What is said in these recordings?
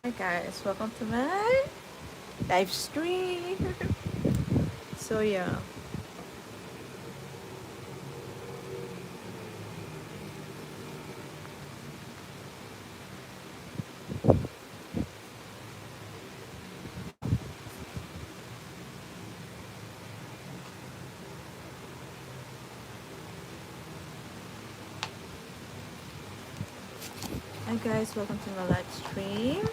Hi guys, welcome to my live stream. So yeah, hi guys, welcome to my live stream.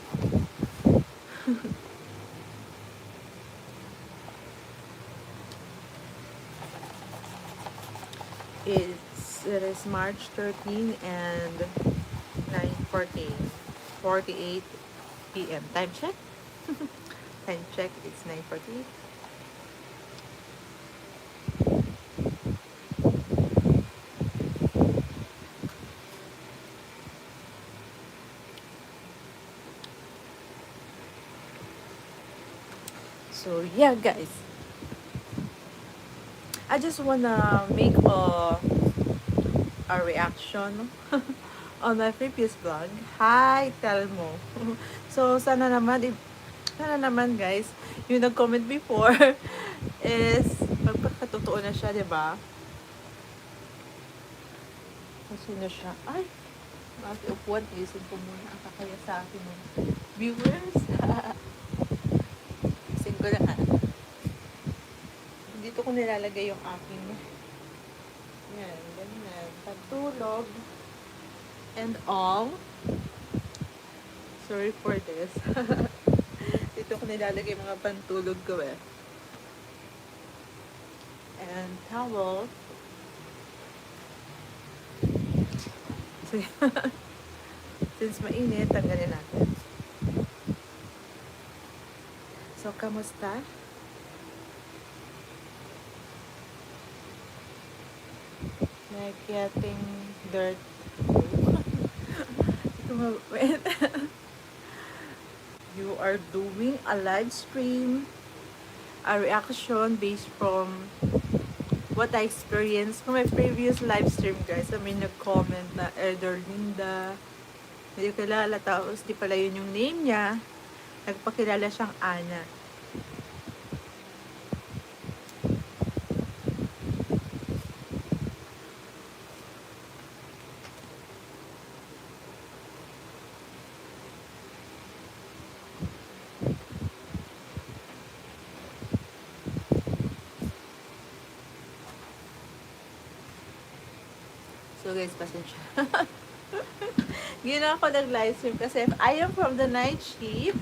It is March 13 and 9:14, 48 p.m. Time check. Time check. It's 9:48. So yeah, guys, I just wanna make a reaction on my previous vlog. Hi, Telmo. So sana naman guys, yung nag-comment before is magpakatotoo na siya, 'di ba? So, sino siya? Ay, bakit upuan? Isin ko muna ang kakaya sa akin ng viewers. Isin ko na. Dito ko nilalagay yung aking yan, ganyan. Pagtulog and all. Sorry for this. Dito ko nilalagay mga pantulog ko eh. And towel. So, since mainit, tanggalin natin. So, kamusta? Like getting dirt. Wait. You are doing a live stream, a reaction based from what I experienced from my previous live stream, guys. I mean, nag-comment na Elder Linda. Hindi ko kilala, tapos di pala yun yung name niya. Nagpakilala siyang Ana. So guys, pasensya. Ginawa ko nag-live stream kasi I am from the night shift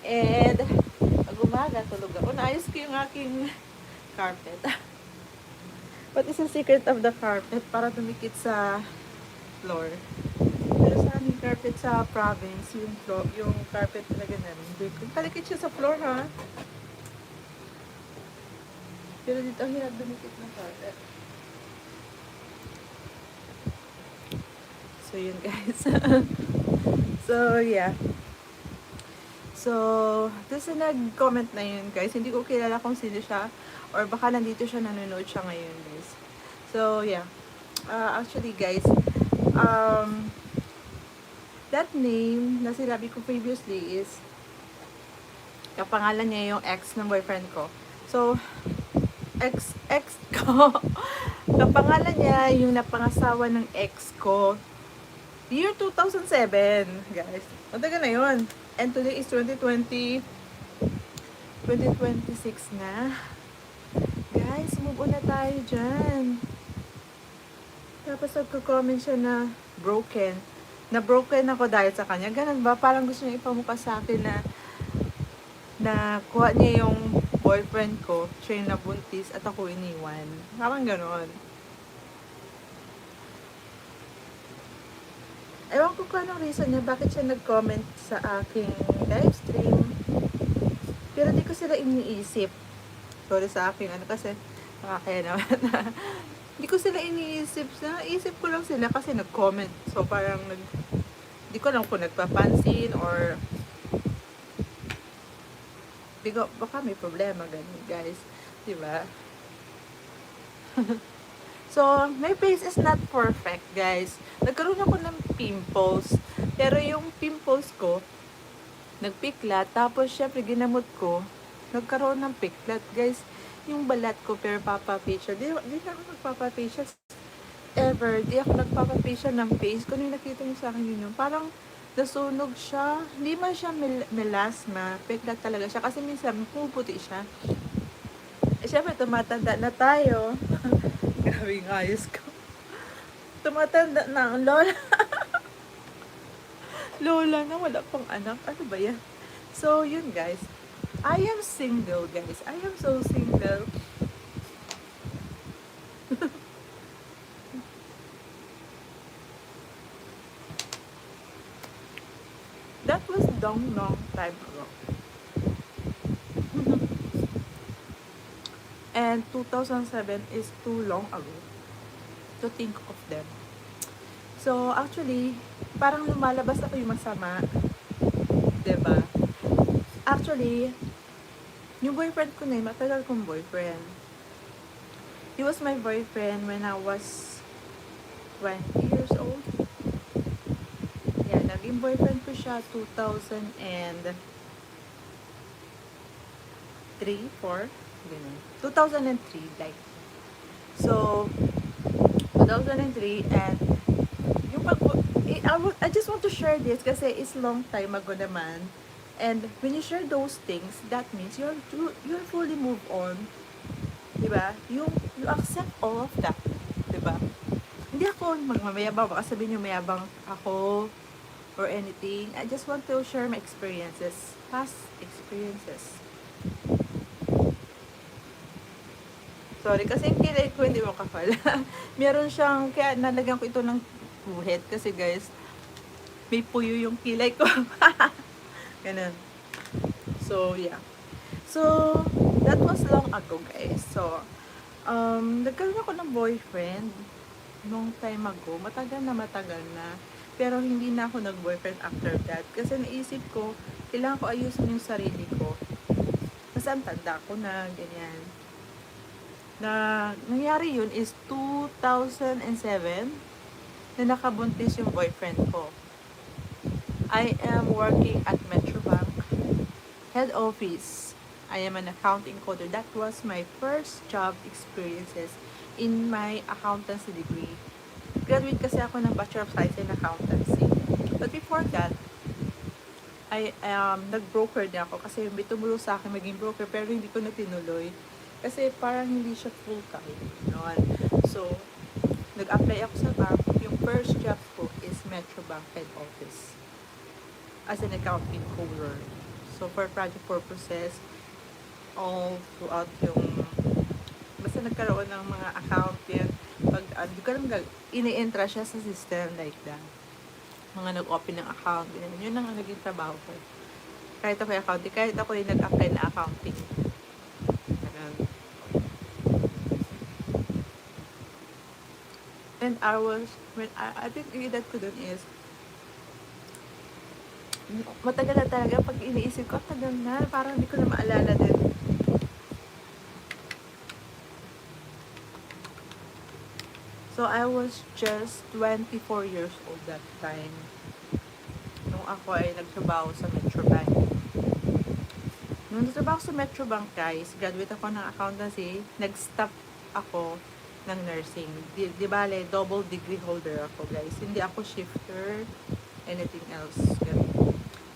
and pag umaga tulog ako. Naayos ko yung aking carpet. What is the secret of the carpet? Para dumikit sa floor. Pero sa aming carpet sa province, yung carpet talaga namin. Palikit siya sa floor, ha? Pero dito ang hirap dumikit ng carpet. So, yun guys. So, yeah. So, doon sa nag-comment na yun, guys, hindi ko kilala kung sino siya or baka nandito siya, nanonood siya ngayon, guys. So, yeah. Actually, guys, that name na sinabi ko previously is kapangalan niya yung ex ng boyfriend ko. So, ex ko, kapangalan niya yung napangasawa ng ex ko. Year 2007, guys. Matagal na yun. And today is 2020, 2026 na. Guys, move on na tayo dyan. Tapos nagko-comment siya na broken. Na broken ako dahil sa kanya. Ganun ba? Parang gusto niya ipamukha sa akin na kuha niya yung boyfriend ko, siya yung nabuntis at ako iniwan. Parang ganon. Ewan ko kung anong reason niya, bakit siya nag-comment sa aking live stream. Pero di ko sila iniisip. Sorry sa aking kasi nakakaya naman. Di ko sila iniisip. Naisip ko lang sila kasi nag-comment. So parang di ko lang kung nagpapansin or baka may problema ganun, guys. Diba? So, my face is not perfect, guys. Nagkaroon ako ng pimples. Pero yung pimples ko, nagpiklat. Tapos, syempre, ginamot ko, nagkaroon ng piklat. Guys, yung balat ko per papa-facial. Di na ako nagpapa-facial ever. Di ako nagpapa-facial ng face. Kung yung nakita niyo sa akin yun, parang nasunog siya. Hindi man siya melasma. Piklat talaga siya. Kasi minsan, puputi siya. Eh, syempre, tumatanda na tayo. Grabe yung ayos ko. Tumatanda na ang lola. Lola na, wala pang anak. Ano ba yan? So, yun guys. I am single, guys. I am so single. That was long, long time ago. And 2007 is too long ago to think of them. So, actually, parang lumalabas ako yung masama. Diba? Actually, yung boyfriend ko na yun, matagal kong boyfriend. He was my boyfriend when I was 20 years old. Yeah, naging boyfriend ko siya 2003, 4, ganun. 2003, like. So, 2003, and yung I just want to share this kasi it's long time ago naman. And when you share those things, that means you're fully move on. Diba? You accept all of that. Diba? Hindi ako magmamayabang. Baka sabihin nyo mayabang ako or anything. I just want to share my experiences. Past experiences. Sorry, kasi yung kilay ko hindi mo kapal. Meron siyang, kaya nalagyan ko ito ng guhit. Kasi guys, may puyo yung kilay ko. Ganun. So, yeah. So, that was long ago, guys. So, nagkaroon ako ng boyfriend long time ago. Matagal na. Pero hindi na ako nag-boyfriend after that. Kasi naisip ko, kailangan ko ayusin yung sarili ko. Kasi ang tanda ko na, ganyan. Na, nangyari yun is 2007 na nakabuntis yung boyfriend ko. I am working at Metrobank head office. I am an accounting coder. That was my first job experiences in my accountancy degree. Graduate kasi ako ng Bachelor of Science in Accountancy. But before that, I nag-broker din ako kasi may tumulong sa akin maging broker pero hindi ko na tinuloy. Kasi parang hindi siya full-time. Noon. So, nag-apply ako sa bank. Yung first job ko is Metrobank head office as an accounting coder. So, for project purposes, all throughout yung, basta nagkaroon ng mga account yan, pag, ini-entra siya sa system like that. Mga nag-open ng account, yun ang naging trabaho ko. Kahit ako yung accounting, kahit ako yung nag-apply na accounting. And I think yung edad ko dun is, matagal na talaga pag iniisip ko, tagal na, parang hindi ko na maalala din. So, I was just 24 years old that time. Nung ako ay nagtrabaho sa Metrobank. Nung nagtrabaho sa Metrobank, guys, graduate ako ng accountancy, nag-stop ako ng nursing. Di bale, double degree holder ako, guys. Hindi ako shifter, anything else.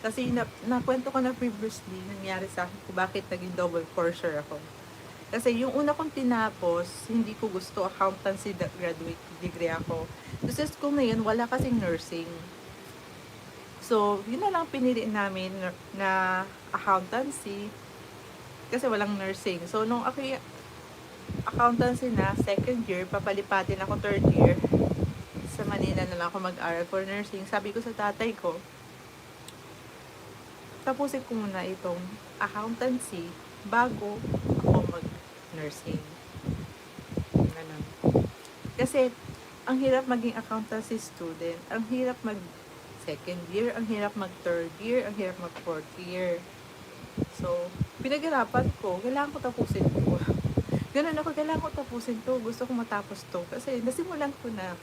Kasi nakwento ko na previously, nangyari sa akin kung bakit naging double courser ako. Kasi yung una kong tinapos, hindi ko gusto, accountancy graduate degree ako. Sa school na yun, wala kasing nursing. So, yun na lang pinili namin na accountancy kasi walang nursing. So, nung ako accountancy na, second year, papalipatin ako third year. Sa Manila na lang ako mag-aral for nursing. Sabi ko sa tatay ko, tapusin ko muna itong accountancy bago ako mag-nursing. Ganun. Kasi, ang hirap maging accountancy student. Ang hirap mag-second year, ang hirap mag-third year, ang hirap mag-fourth year. So, pinaghirapan ko, kailangan ko tapusin ko. Ganun ako, kailangan ko tapusin to. Gusto ko matapos to. Kasi, nasimulan ko na.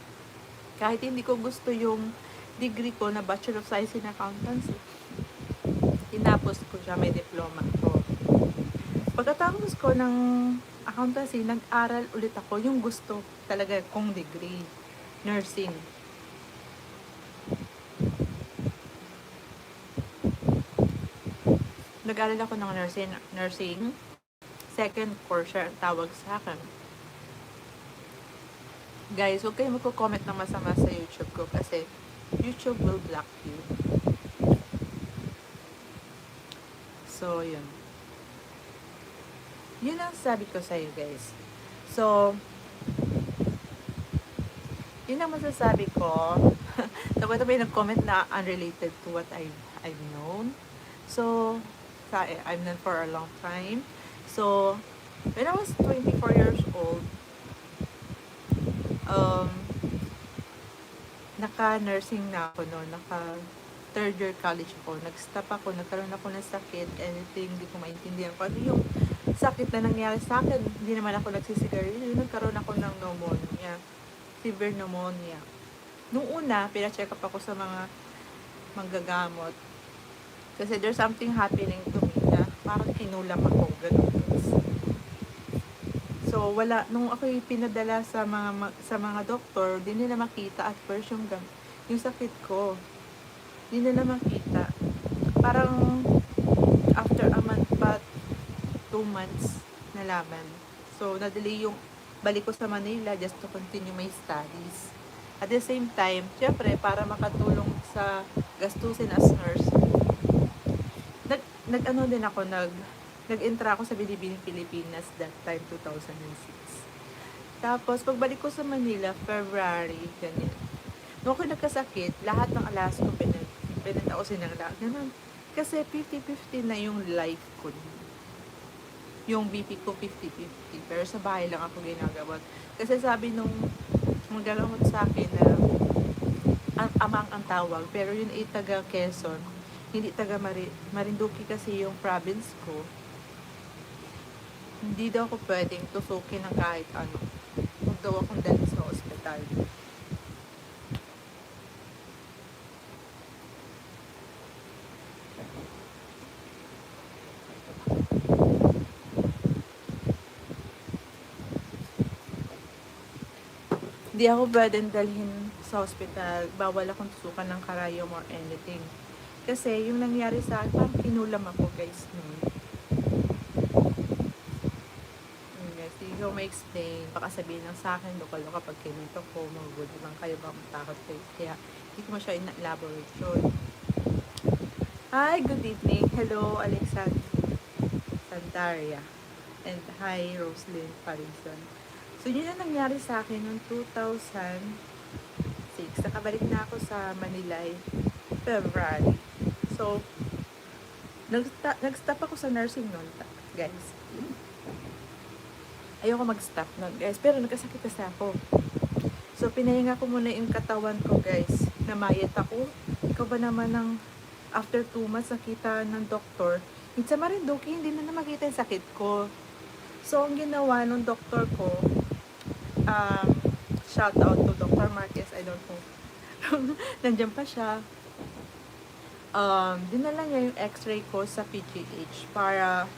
Kahit hindi ko gusto yung degree ko na Bachelor of Science in Accountancy, natapos ko siya, may diploma ko. Pagkatapos ko ng accountancy, nag-aral ulit ako yung gusto talaga kong degree, nursing. Nag-aral ako ng nursing. Second course siya ang tawag sa akin. Guys, huwag kayo magko-comment ng masama sa YouTube ko kasi YouTube will block you. So, yun. Yun ang sabi ko sa'yo, guys. So, yun ang masasabi ko. Tapos may nag-comment na unrelated to what I've known. So, I've known for a long time. So, when I was 24 years old, naka-nursing na ako noon, naka-third year college ako, nag-stop ako, nagkaroon ako ng sakit, anything, hindi ko maintindihan kung ano yung sakit na nangyari sa akin. Hindi naman ako nagsisigarilyo, nagkaroon ako ng pneumonia, severe pneumonia. Nung una, pina-check up ako sa mga manggagamot, kasi there's something happening to me na parang kinulam ako, ganun. So, wala, nung ako pinadala sa mga doktor, di nila makita at first yung sakit ko. Di nila makita. Parang, after a month pa, 2 months, nalaman. So, na-delay yung balik ko sa Manila just to continue my studies. At the same time, syempre, para makatulong sa gastusin as nurse, nag-ano din ako, nag-entra ako sa Binibining Pilipinas that time, 2006. Tapos, pagbalik ko sa Manila, February, ganyan. Nung ako nagkasakit, lahat ng alas ko pinenta ko sinangla. Ganun. Kasi 50-50 na yung life ko. Yung BP ko 50-50. Pero sa bahay lang ako ginagawa. Kasi sabi nung magagamot sa akin na amang ang tawag. Pero yun ay taga Quezon. Hindi taga Marinduque kasi yung province ko. Hindi daw ako pwedeng tusukin ng kahit ano. Huwag daw akong dali sa ospital. Hindi ako pwedeng dalhin sa ospital. Bawal akong tusukan ng karayom or anything. Kasi yung nangyari sa akin, parang kinulam ako, guys, noon. Hindi ko ma-explain, baka sabihin lang sa akin, lokal-lokal kapag kinito ko, magugulo lang kayo, baka matakot kayo, kaya hindi ko masyado ina-elaborate yun. Hi, good evening. Hello, Alexander Sandaria. And hi, Roslyn Parinson. So, yun ang nangyari sa akin noong 2006. Nakabalik na ako sa Manila, February. So, nag-stop ako sa nursing noon, guys. Ayoko mag-stop nun, guys. Pero nagkasakit kasi ako. So, pinahinga ko muna yung katawan ko, guys. Namayat ako. Ikaw ba naman ng after 2 months nakita ng doktor, sa Marinduque, hindi na makita yung sakit ko. So, ang ginawa ng doktor ko, shout out to Dr. Marquez, I don't know. Nandiyan pa siya. Dinala niya yung x-ray ko sa PGH para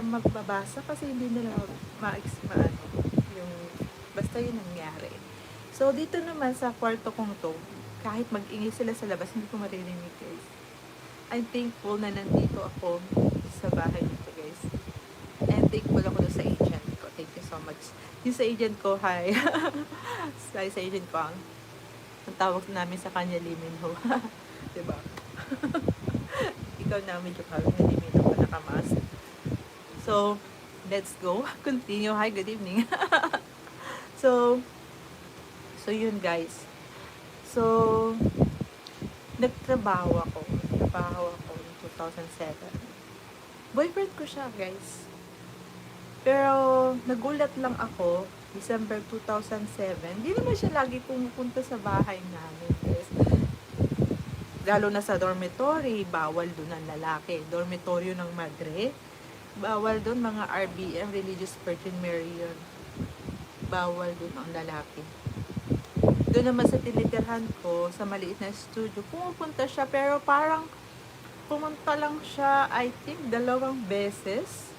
magbabasa kasi hindi nila yung basta yun nangyari. So, dito naman sa kwarto kong to, kahit mag-ingay sila sa labas, hindi ko maririnig, guys. I'm thankful na nandito ako sa bahay nito, guys. And thankful ako sa agent ko. Thank you so much. Yung sa agent ko, hi. Sa agent ko, ang tawag namin sa kanya, Liminho. Diba? Ikaw na, medyo kawin na Liminho ko nakamas. So, let's go. Continue. Hi, good evening. So, yun, guys. So, nagtrabaho ako in 2007. Boyfriend ko siya, guys. Pero, nagulat lang ako, December 2007. Hindi naman siya lagi pumupunta sa bahay namin, guys. Lalo na sa dormitory, bawal doon ang lalaki. Dormitoryo ng madre. Bawal doon mga RBM, Religious Virgin Mary yun. Bawal doon ang lalaki. Doon naman sa tinitirhan ko, sa maliit na studio, pumupunta siya, pero parang pumunta lang siya, I think, 2 beses.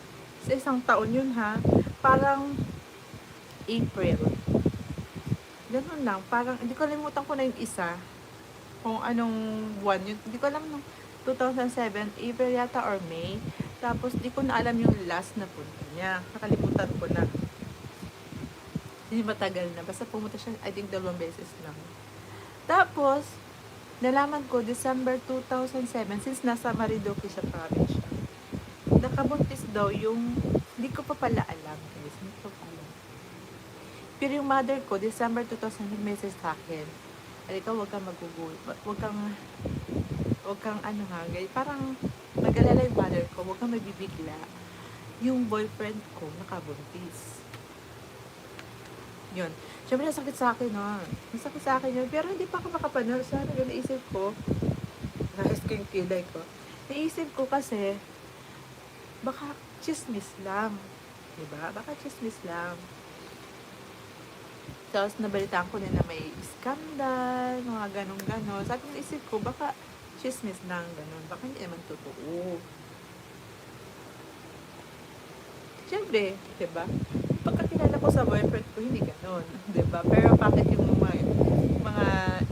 Sa isang taon yun ha. Parang April. Ganun lang. Parang, hindi ko limutan ko na yung isa. Kung anong buwan yun. Hindi ko alam nung 2007, April yata or May. Tapos, di ko na alam yung last na punta niya. Nakalimutan ko na. Hindi matagal na. Basta pumunta siya, I think, 2 beses lang. Tapos, nalaman ko, December 2007, since nasa Marinduque siya province siya, nakabuntis daw yung, hindi ko pa pala alam, guys. Hindi ko pa alam. Pero yung mother ko, December 2000, message sa akin, alika, huwag kang magugul, huwag kang ano ha, guys. Parang, nag-alala yung mother ko, huwag kang magbibigla. Yung boyfriend ko, nakabuntis. Yun. Siyempre, nasakit sa akin, no? Nasakit sa akin yun. Pero hindi pa ako makapanood. Sana yun, naisip ko, nahis ko yung kilay ko. Naisip ko kasi, baka chismis lang. Diba? Baka chismis lang. Tapos, nabalitaan ko na may scandal, mga ganun-ganon. Sabi ko, naisip ko, baka chismis lang, ganun. Baka hindi naman totoo. Siyempre, diba? Pagkakilala ko sa boyfriend ko, hindi ganon, 'di ba? Pero bakit yung mga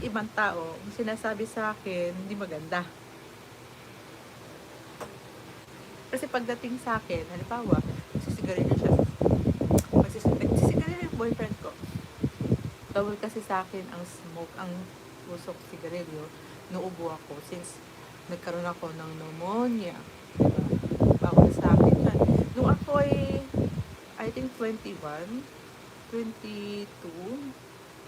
ibang tao, sinasabi sa akin, hindi maganda. Kasi pagdating sa akin, halimbawa, nagsisigarilyo siya. Nagsisigarilyo yung boyfriend ko. Bawal kasi sa akin ang smoke, ang usok sigarilyo. Nauubo ako since nagkaroon ako ng pneumonia. Diba? Bawal sa akin yan. Nung ako ay I think 21, 22,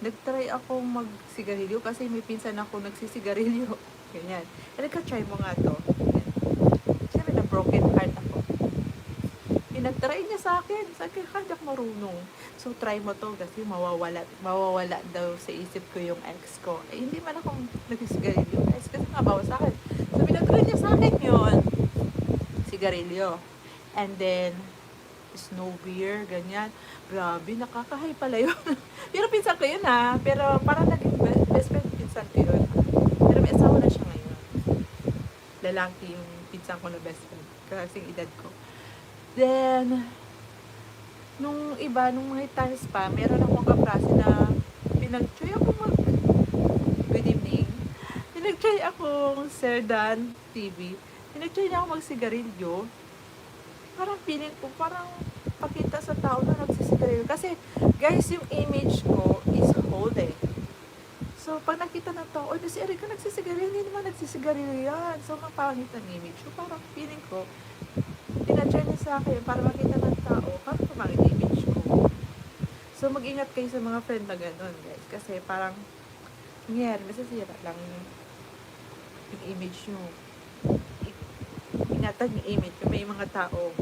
nag-try akong magsigarilyo kasi may pinsan ako nagsisigarilyo. Ganyan. Nagka-try mo nga to. Siyempre, na-broken heart ako. Pinag-try niya sa akin. Sabi ko, hindi ako marunong. So, try mo to kasi mawawala daw sa isip ko yung ex ko. Eh, hindi man akong nagsisigarilyo. Guys, kasi nga bawal sa akin. So, pinag-try niya sa akin yun. Sigarilyo. And then, snow beer, ganyan. Grabe, nakakahay pala yun. Pero pinsan ko yun ha. Pero parang naging best friend pinsan ko yun. Pero may asawa na siya ngayon. Lalaki yung pinsan ko na best friend. Kasing edad ko. Then, nung iba, nung mga times pa, meron akong kaprase na pinag-try ako good evening. Pinag-try akong Sir Dan TV. Pinag-try na ako magsigarilyo. Parang feeling ko, parang pakita sa tao na nagsisigarilyo. Kasi, guys, yung image ko is holy. So, pag nakita ng tao, oy, si Erika nagsisigarilyo, hindi naman nagsisigarilyo yan. So, mapangit ang image. So, parang feeling ko, tinatry niya sa akin para makita ng tao, parang pamangit image ko. So, mag-ingat kayo sa mga friend na gano'n, guys. Kasi, parang, nangyayari, masasira lang yung image nyo. Ingatan yung image. May mga tao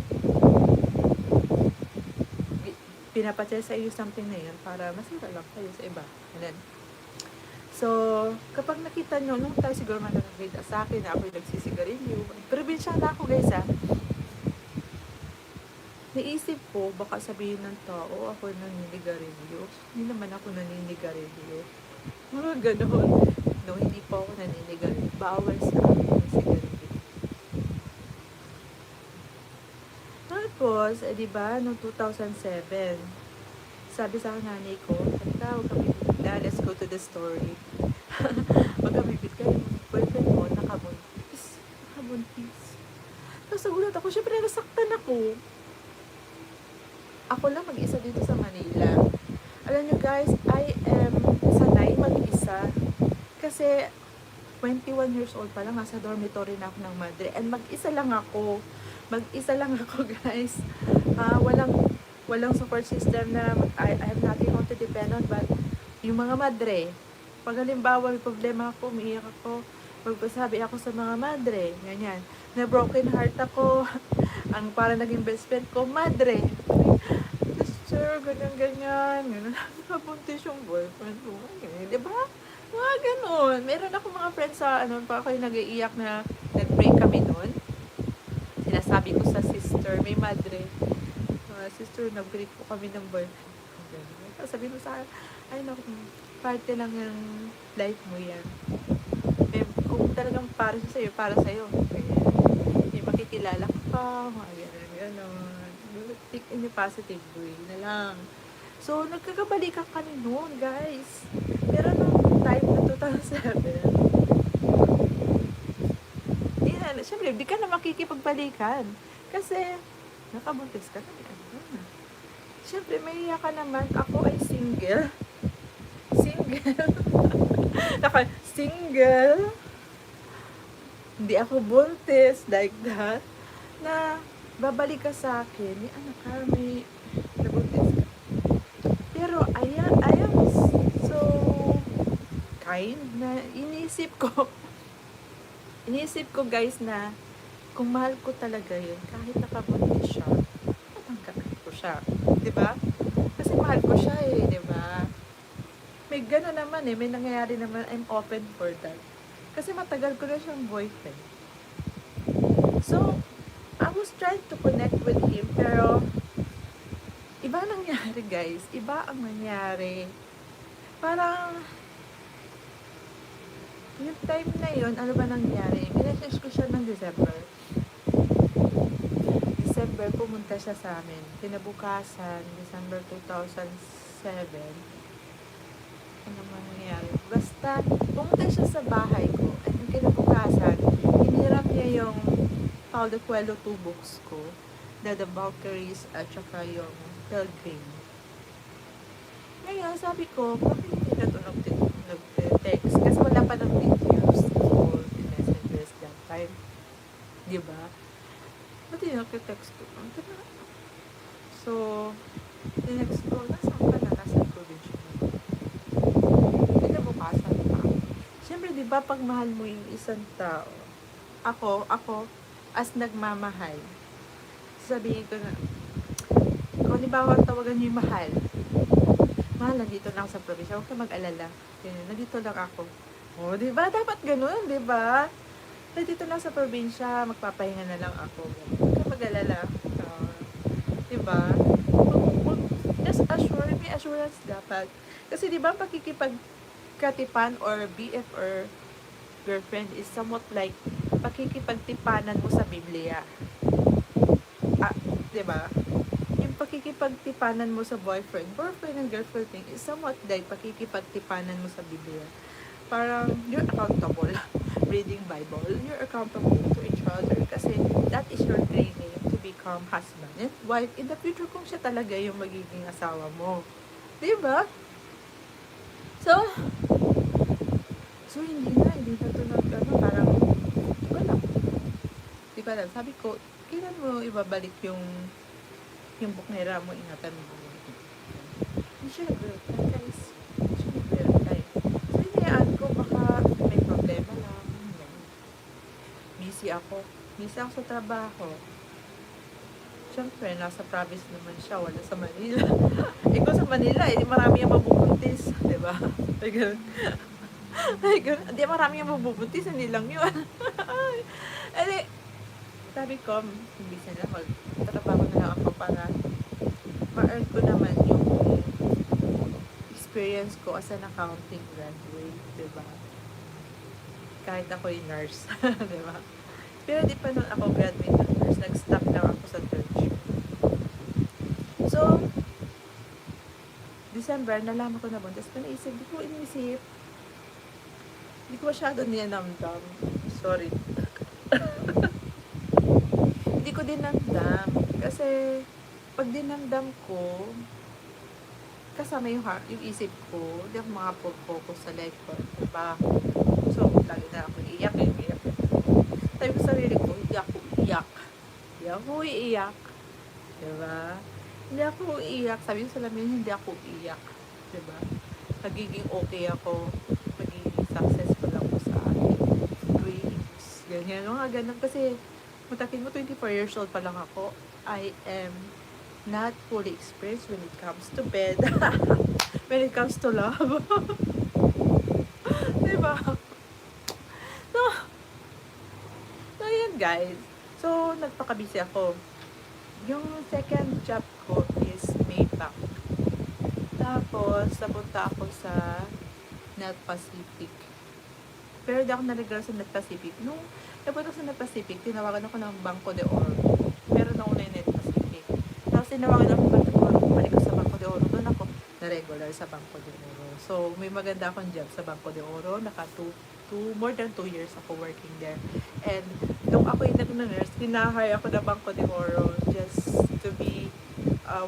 pinapatya sa iyo something na yun para masira lang kayo sa iba. Ganun. So, kapag nakita nyo, nung tayo siguro mananagida sa akin na ako yung nagsisigarilyo, probinsya na ako guys ha. Naisip ko, baka sabihin ng tao, ako naninigarilyo. Hindi naman ako naninigarilyo. Mga ganon. No, hindi po ako naninigarilyo. Bawal sa akin yung sigarilyo. Tapos, diba, noong 2007, sabi sa akin nanay ko, "Tata, huwag kami bigla, let's go to the story." Huwag kami bigla, yung boyfriend mo, nakabuntis. Tapos nagulat ako, syempre nasaktan ako. Ako lang mag-isa dito sa Manila. Alam nyo guys, I am sanay mag-isa. Kasi, 21 years old pa lang, nasa dormitory na ako ng madre. And mag-isa lang ako, guys. Walang support system na I have nothing on to depend on, but yung mga madre, pag halimbawa may problema ako, umiiyak ako, magpasabi ako sa mga madre, ganyan. Na broken heart ako, ang para naging best friend ko, madre. Sister, ganyan. Nakabuntis yung boyfriend ko. Ganyan, diba? Mga ganun. Meron ako mga friends sa, pa ako yung nag-iiyak na nag-break kami nun. Sinasabi ko sa sister, may madre, sister, nag-break po kami ng boyfriend. Sabi mo sa akin, ay naku, parte lang ng life mo yan. Kung talagang para siya sa'yo, para sa'yo. Kaya, may makikilala ka pa, mga gano'n. Think in a positive way na lang. So, nagkakabalikan kami noon, guys. Pero nung time na 2007, di na, syempre, di ka na makikipagbalikan. Kasi, nakabuntis ka na. Syempre, may ka naman. Ako ay single. Single. Single. Hindi ako buntis, like that. Na, babalik ka sa akin. May anak ka, may nabuntis ka. Pero, I am so kind na inisip ko guys na kung mahal ko talaga yun, kahit nakabuntis siya, tatanggapan ko siya. Diba? Kasi mahal ko siya eh, diba? May gano'n naman eh, may nangyayari naman, I'm open for that. Kasi matagal ko na siyang boyfriend. So, I was trying to connect with him, pero iba nangyari guys, iba ang nangyari. Parang, yung time na yun, ano ba nangyari? Minessage ko siya ng December. Pumunta siya sa amin. Kinabukasan, December 2007. Ano man nangyari? Basta, pumunta siya sa bahay ko. At yung kinabukasan, hiniram niya yung Paulo Coelho 2 books ko. The Valkyries at saka yung Pilgrim. Ngayon, sabi ko, bakit hindi na ito nag-text? Kasi wala pa ng videos or messages that time. Diba? Ba't yun nag-text ko? So, tinext ko, nasaan ka na? Nasa provincial na. Pinabukasan pa. Siyempre, di ba, pag mahal mo yung isang tao, ako, as nagmamahal, sabihin ko na, kung halimbawa tawagan niyo yung mahal, nandito lang ako sa probinsya, huwag ka mag-alala. Nandito lang ako. O, di ba? Dapat ganun, di ba? Nandito lang sa probinsya, magpapahinga na lang ako. Huwag ka mag-alala. Diba? Just assure, may assurance dapat. Kasi diba, pakikipagkatipan or BF or girlfriend is somewhat like pakikipagtipanan mo sa Biblia. Diba? Yung pakikipagtipanan mo sa boyfriend and girlfriend thing is somewhat like pakikipagtipanan mo sa Biblia. Parang you're accountable. Reading Bible, you're accountable to each other kasi that is your training to become husband and wife in the future kung siya talaga yung magiging asawa mo. Diba? So hindi na ito parang, di ba lang, sabi ko, kailan mo ibabalik yung buknera mo, ingatan mo. Hindi siya nag-reply, guys. So, hinayaan ko, baka may problema lang. Busy ako sa trabaho. Siyempre, nasa province naman siya, wala sa Manila. Kung sa Manila, marami yung mabubuntis. Diba? Ay, ganun. Hindi, marami yung mabubuntis, hindi lang yun. Sabi ko, busy na, magtatrabaho na lang ako para ma-earn ko naman yung experience ko as an accounting graduate. Diba? Kahit ako yung nurse. Diba? Pero di pa nun ako graduate ng nurse. Nag-stop lang ako sa church. So, December, nalaman ko na buntis. Pero naisip, di ko masyado niyanamdam. Sorry. Hindi ko dinamdam. Kasi, pag dinamdam ko, kasama yung isip ko, hindi ako makapag-focus sa life ko. Diba? So, lagi na ako iiyak. Sabi ko sa sarili ko, hindi ako iiyak. Diba? Hindi ako iiyak. Sabi ko sa lamin, hindi ako iiyak. Diba? Magiging okay ako. Magiging successful ako sa aking dreams. Ganyan. Mga ganun. Kasi, matakin mo, 24 years old pa lang ako. I am not fully experienced when it comes to bed. When it comes to love. Diba? So, yun guys. So, nagpakabisi ako. Yung second job ko is Maybank. Tapos, napunta ako sa Net Pacific. Pero di ako na-regalo sa Net Pacific. Nung napunta sa Net Pacific, tinawagan ako ng Banco de Oro. Pero nauna yung Net Pacific. Tapos tinawagan ako ng Banco de Oro, bumalik ko sa Banco de Oro. Doon ako na-regular sa Banco de Oro. So, may maganda akong job sa Banco de Oro. More than 2 years ako working there. And nung ako yung nag-nurse, hinahire ako ng Banco de Oro just to be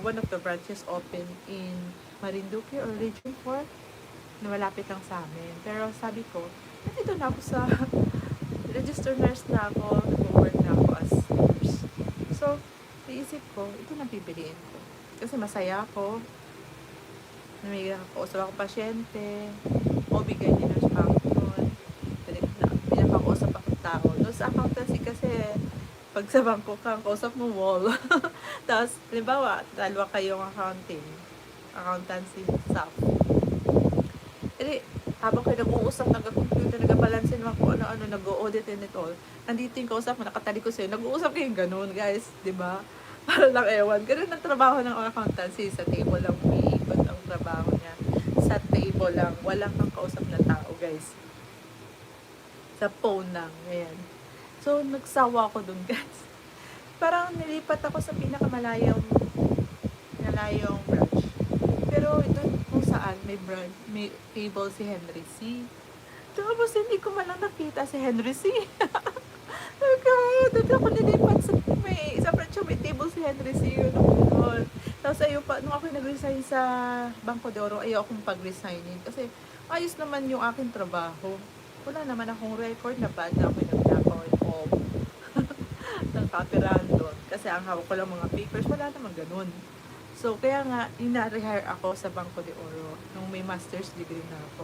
one of the branches open in Marinduque or Region 4 na malapit lang sa amin. Pero sabi ko, nandito na ako sa registered nurse na ako, nag-work na ako as nurse. So, naisip ko, ito na pipiliin ko. Kasi masaya ako, may nakakausap ako pasyente, o bigay ni nurse pa ako nun, pinapakausap akong tao. Doon sa accountancy kasi, pag sa bangko ka, kausap mo wall. Tapos, halimbawa, dalawa kayong accountancy staff. Kasi, habang kayo nag-uusap, nag-computer, nag-balansin mo kung ano-ano, nag-audit and it all, nandito yung kausap mo, nakatali ko sa'yo, nag-uusap kayong ganun, guys, di ba? Para lang ewan. Ganun ang trabaho ng accountancy. Sa table lang umiikot ang trabaho niya. Sa table lang, wala kang kausap na tao, guys. Sa phone lang, ayan. So, nagsawa ako dun, guys. Parang nilipat ako sa pinakamalayong branch. Pero ito kung saan may table si Henry C. Tapos hindi ko man lang nakita si Henry C. Doon ako nilipat sa branch may table si Henry C. Yun. Tapos nung ako nag-resign sa Banco de Oro, ayaw akong pag-resignin. Kasi ayos naman yung aking trabaho. Wala naman akong record na bad na ako nag-nakaw off ng kapirahan doon. Kasi ang hawak ko lang mga papers, wala naman ganun. So, kaya nga, ina-rehire ako sa Banco de Oro nung may master's degree na ako.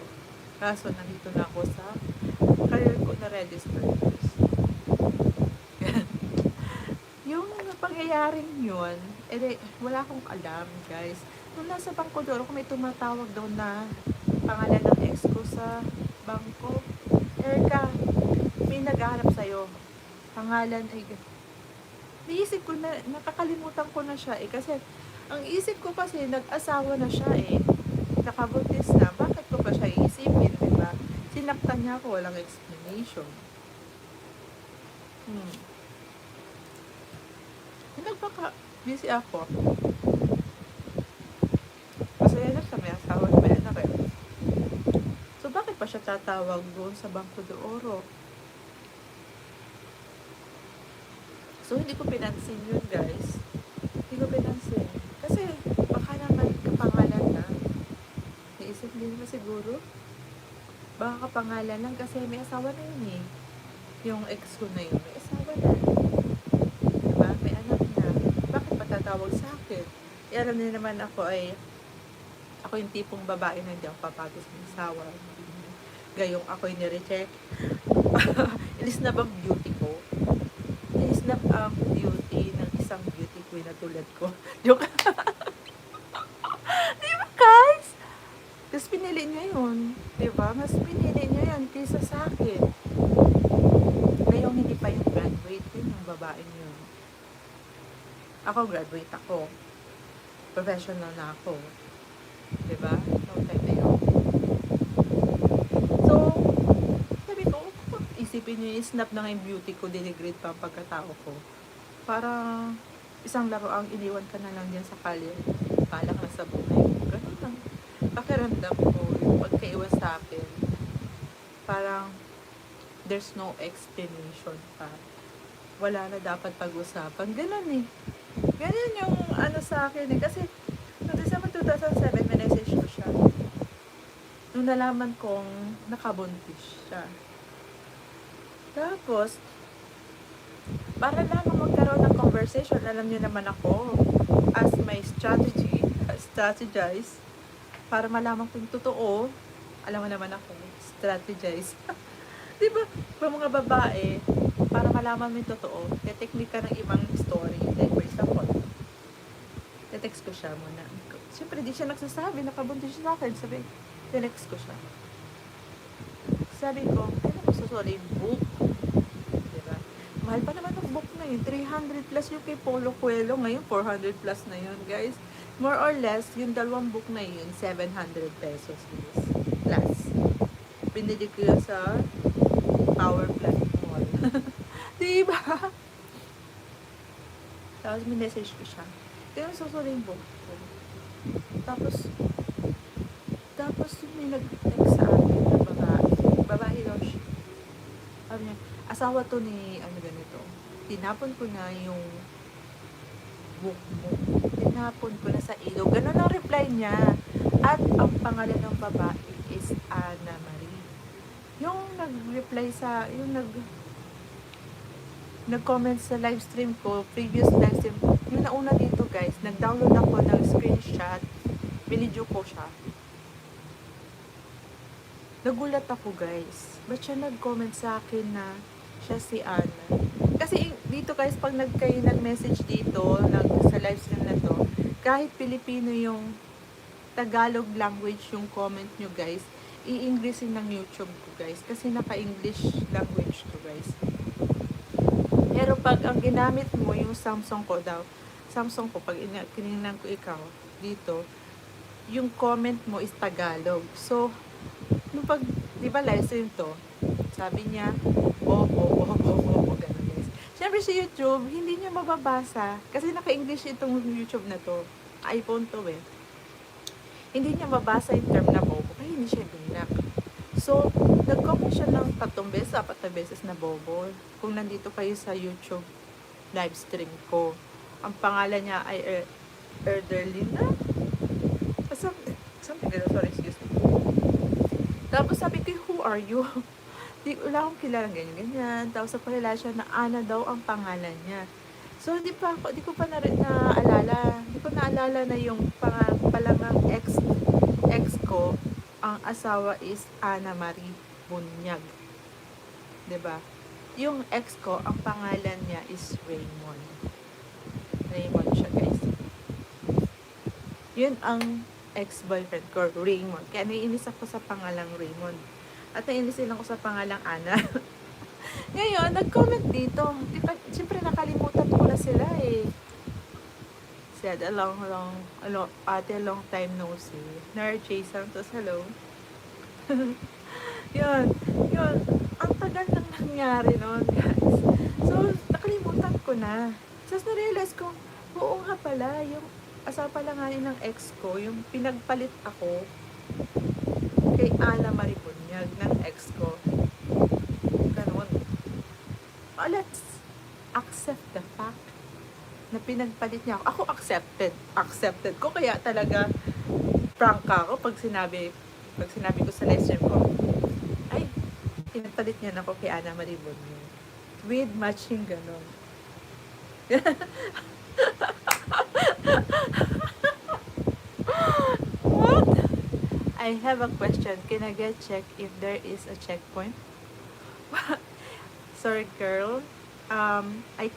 Kaso, nandito na ako sa career ko na registered nurse. Yung pangyayaring yun, wala akong alam, guys. Nung nasa Banco de Oro, kung may tumatawag daw na pangalan ng ex ko sa bangko, Erika, may naghahanap sa'yo. Pangalan ay... Naisip ko na, nakakalimutan ko na siya kasi ang isip ko kasi, nag-asawa na siya nakabuntis na, bakit ko pa siya iisipin, diba? Sinaktan niya ako, walang explanation. Nagpaka-busy ako. Masaya na siya, may asawa, may anak So, bakit pa siya tatawag doon sa Banco de Oro? So, hindi ko pinansin yun, guys. Hindi ko pinansin. Kasi, baka naman kapangalan na. Naisip din mo siguro. Baka kapangalan lang kasi may asawa na yun Yung ex ko na yun, may asawa na. Diba? May anak na. Bakit patatawag sa akin? Alam niyo naman ako yung tipong babae na hindi ako papagos ng asawa. Gayong ako yung nire-check. Ilis na bang beauty ko? Ilis na ang beauty ng isang beauty queen na tulad ko. Joke. Diba, guys? Tapos pinili niya yun. Diba? Mas pinili niya yan kaysa sa akin. Ngayong hindi pa yung graduate yun, yung babaeng yun. Ako, graduate ako. Professional na ako. Diba? No time na yun. So, sabi ko, isipin niyo yung snap na yung beauty ko, dinigrade pa ang pagkatao ko. Para isang laro ang iniwan ka na lang dyan sa kalye. Palak na sa buhay. Ganun lang. Pakiramdam ko, yung pagkaiwas sa akin, parang there's no explanation pa. Wala na dapat pag-usapan. Ganun Ganun yung sa akin Kasi, noong December 2007, may message ko siya. Nung nalaman kong nakabuntis siya. Tapos, para lang magkaroon ng conversation, alam niyo naman ako, as my strategize, para malaman kung totoo, alam mo naman ako, strategize. Diba, mga babae, para malaman mo yung totoo, te-technique ka ng ibang story. Like, for example, te-text ko siya muna. Siyempre, di siya nagsasabi, nakabuntis siya sa akin. Sabi, te-text ko siya. Sabi ko, kailan ko susuli yung book? Diba? Mahal pa naman ang book na yun. 300 plus yung kay Paulo Coelho. Ngayon, 400 plus na yun, guys. More or less, yung dalawang book na yun, 700 pesos, guys. Plus. binili ko yun sa power plant mall. Diba? Tapos minessage ko siya. Kaya susuriin ko. Tapos may nag-text sa akin na babae. Babae daw siya. Sabi niya, asawa to ni ano ganito. Tinapon ko na yung book mo. Tinapon ko na sa ilog. Ganun ang reply niya. At ang pangalan ng babae is Ana Marie. Yung nag-reply sa, yung nag-comment sa live stream ko, previous live stream, yung nauna dito guys, nag-download ako ng screenshot, binidyo ko siya. Nagulat ako guys. Ba't siya nag-comment sa akin na siya si Ana? Kasi dito guys, pag kayo nag-message dito, sa live stream na to, kahit Pilipino yung Tagalog language yung comment nyo guys, i-Englishin ng YouTube ko guys. Kasi naka-English language to guys. Pero pag ang ginamit mo yung Samsung ko daw, Samsung ko, pag kinignan ko ikaw dito, yung comment mo is Tagalog. So, nung pag, di ba live stream to, sabi niya, ganun guys. Siyempre sa YouTube, hindi niya mababasa. Kasi naka-English itong YouTube na to. iPhone to eh. Hindi niya mabasa yung term na bobo. Kaya hindi siya binak. So, nag-comment siya ng 3 beses, 4 beses na bobo. Kung nandito kayo sa YouTube live stream ko. Ang pangalan niya ay Erderlina? Something ganun. Sorry, excuse me. Tapos sabi ko, who are you? Wala akong kilalang ganyan. Tapos sa palala siya na Ana daw ang pangalan niya. So, di ko pa na rin naalala. Hindi ko naalala na yung palangang ex ko, ang asawa is Ana Marie Bunyag. Diba? Yung ex ko, ang pangalan niya is Raymond. Raymond siya, guys. Yun ang ex-boyfriend ko, Raymond. Kaya naiinis ako sa pangalang Raymond. At naiinis din ako sa pangalang Ana. Ngayon, nag-comment dito. Siyempre, nakalimutan ko na sila eh. Said, a long time no see. Narjay Santos, hello. yun. Ang tagal nang nangyari noon, guys. So, nakalimutan ko na. Tapos na-realize ko, oo nga pala, yung asawa pala nga yun ng ex ko, yung pinagpalit ako kay Ana Marie Bunyag ng ex ko. Ganun. Let's accept the fact na pinagpalit niya ako. Ako accepted ko, kaya talaga prank ako pag sinabi ko sa live stream ko, ay, pinagpalit niya na ako kay Ana Marie Bunyag. With matching ganon. What? I have a question. Can I get check if there is a checkpoint? Sorry, girl. I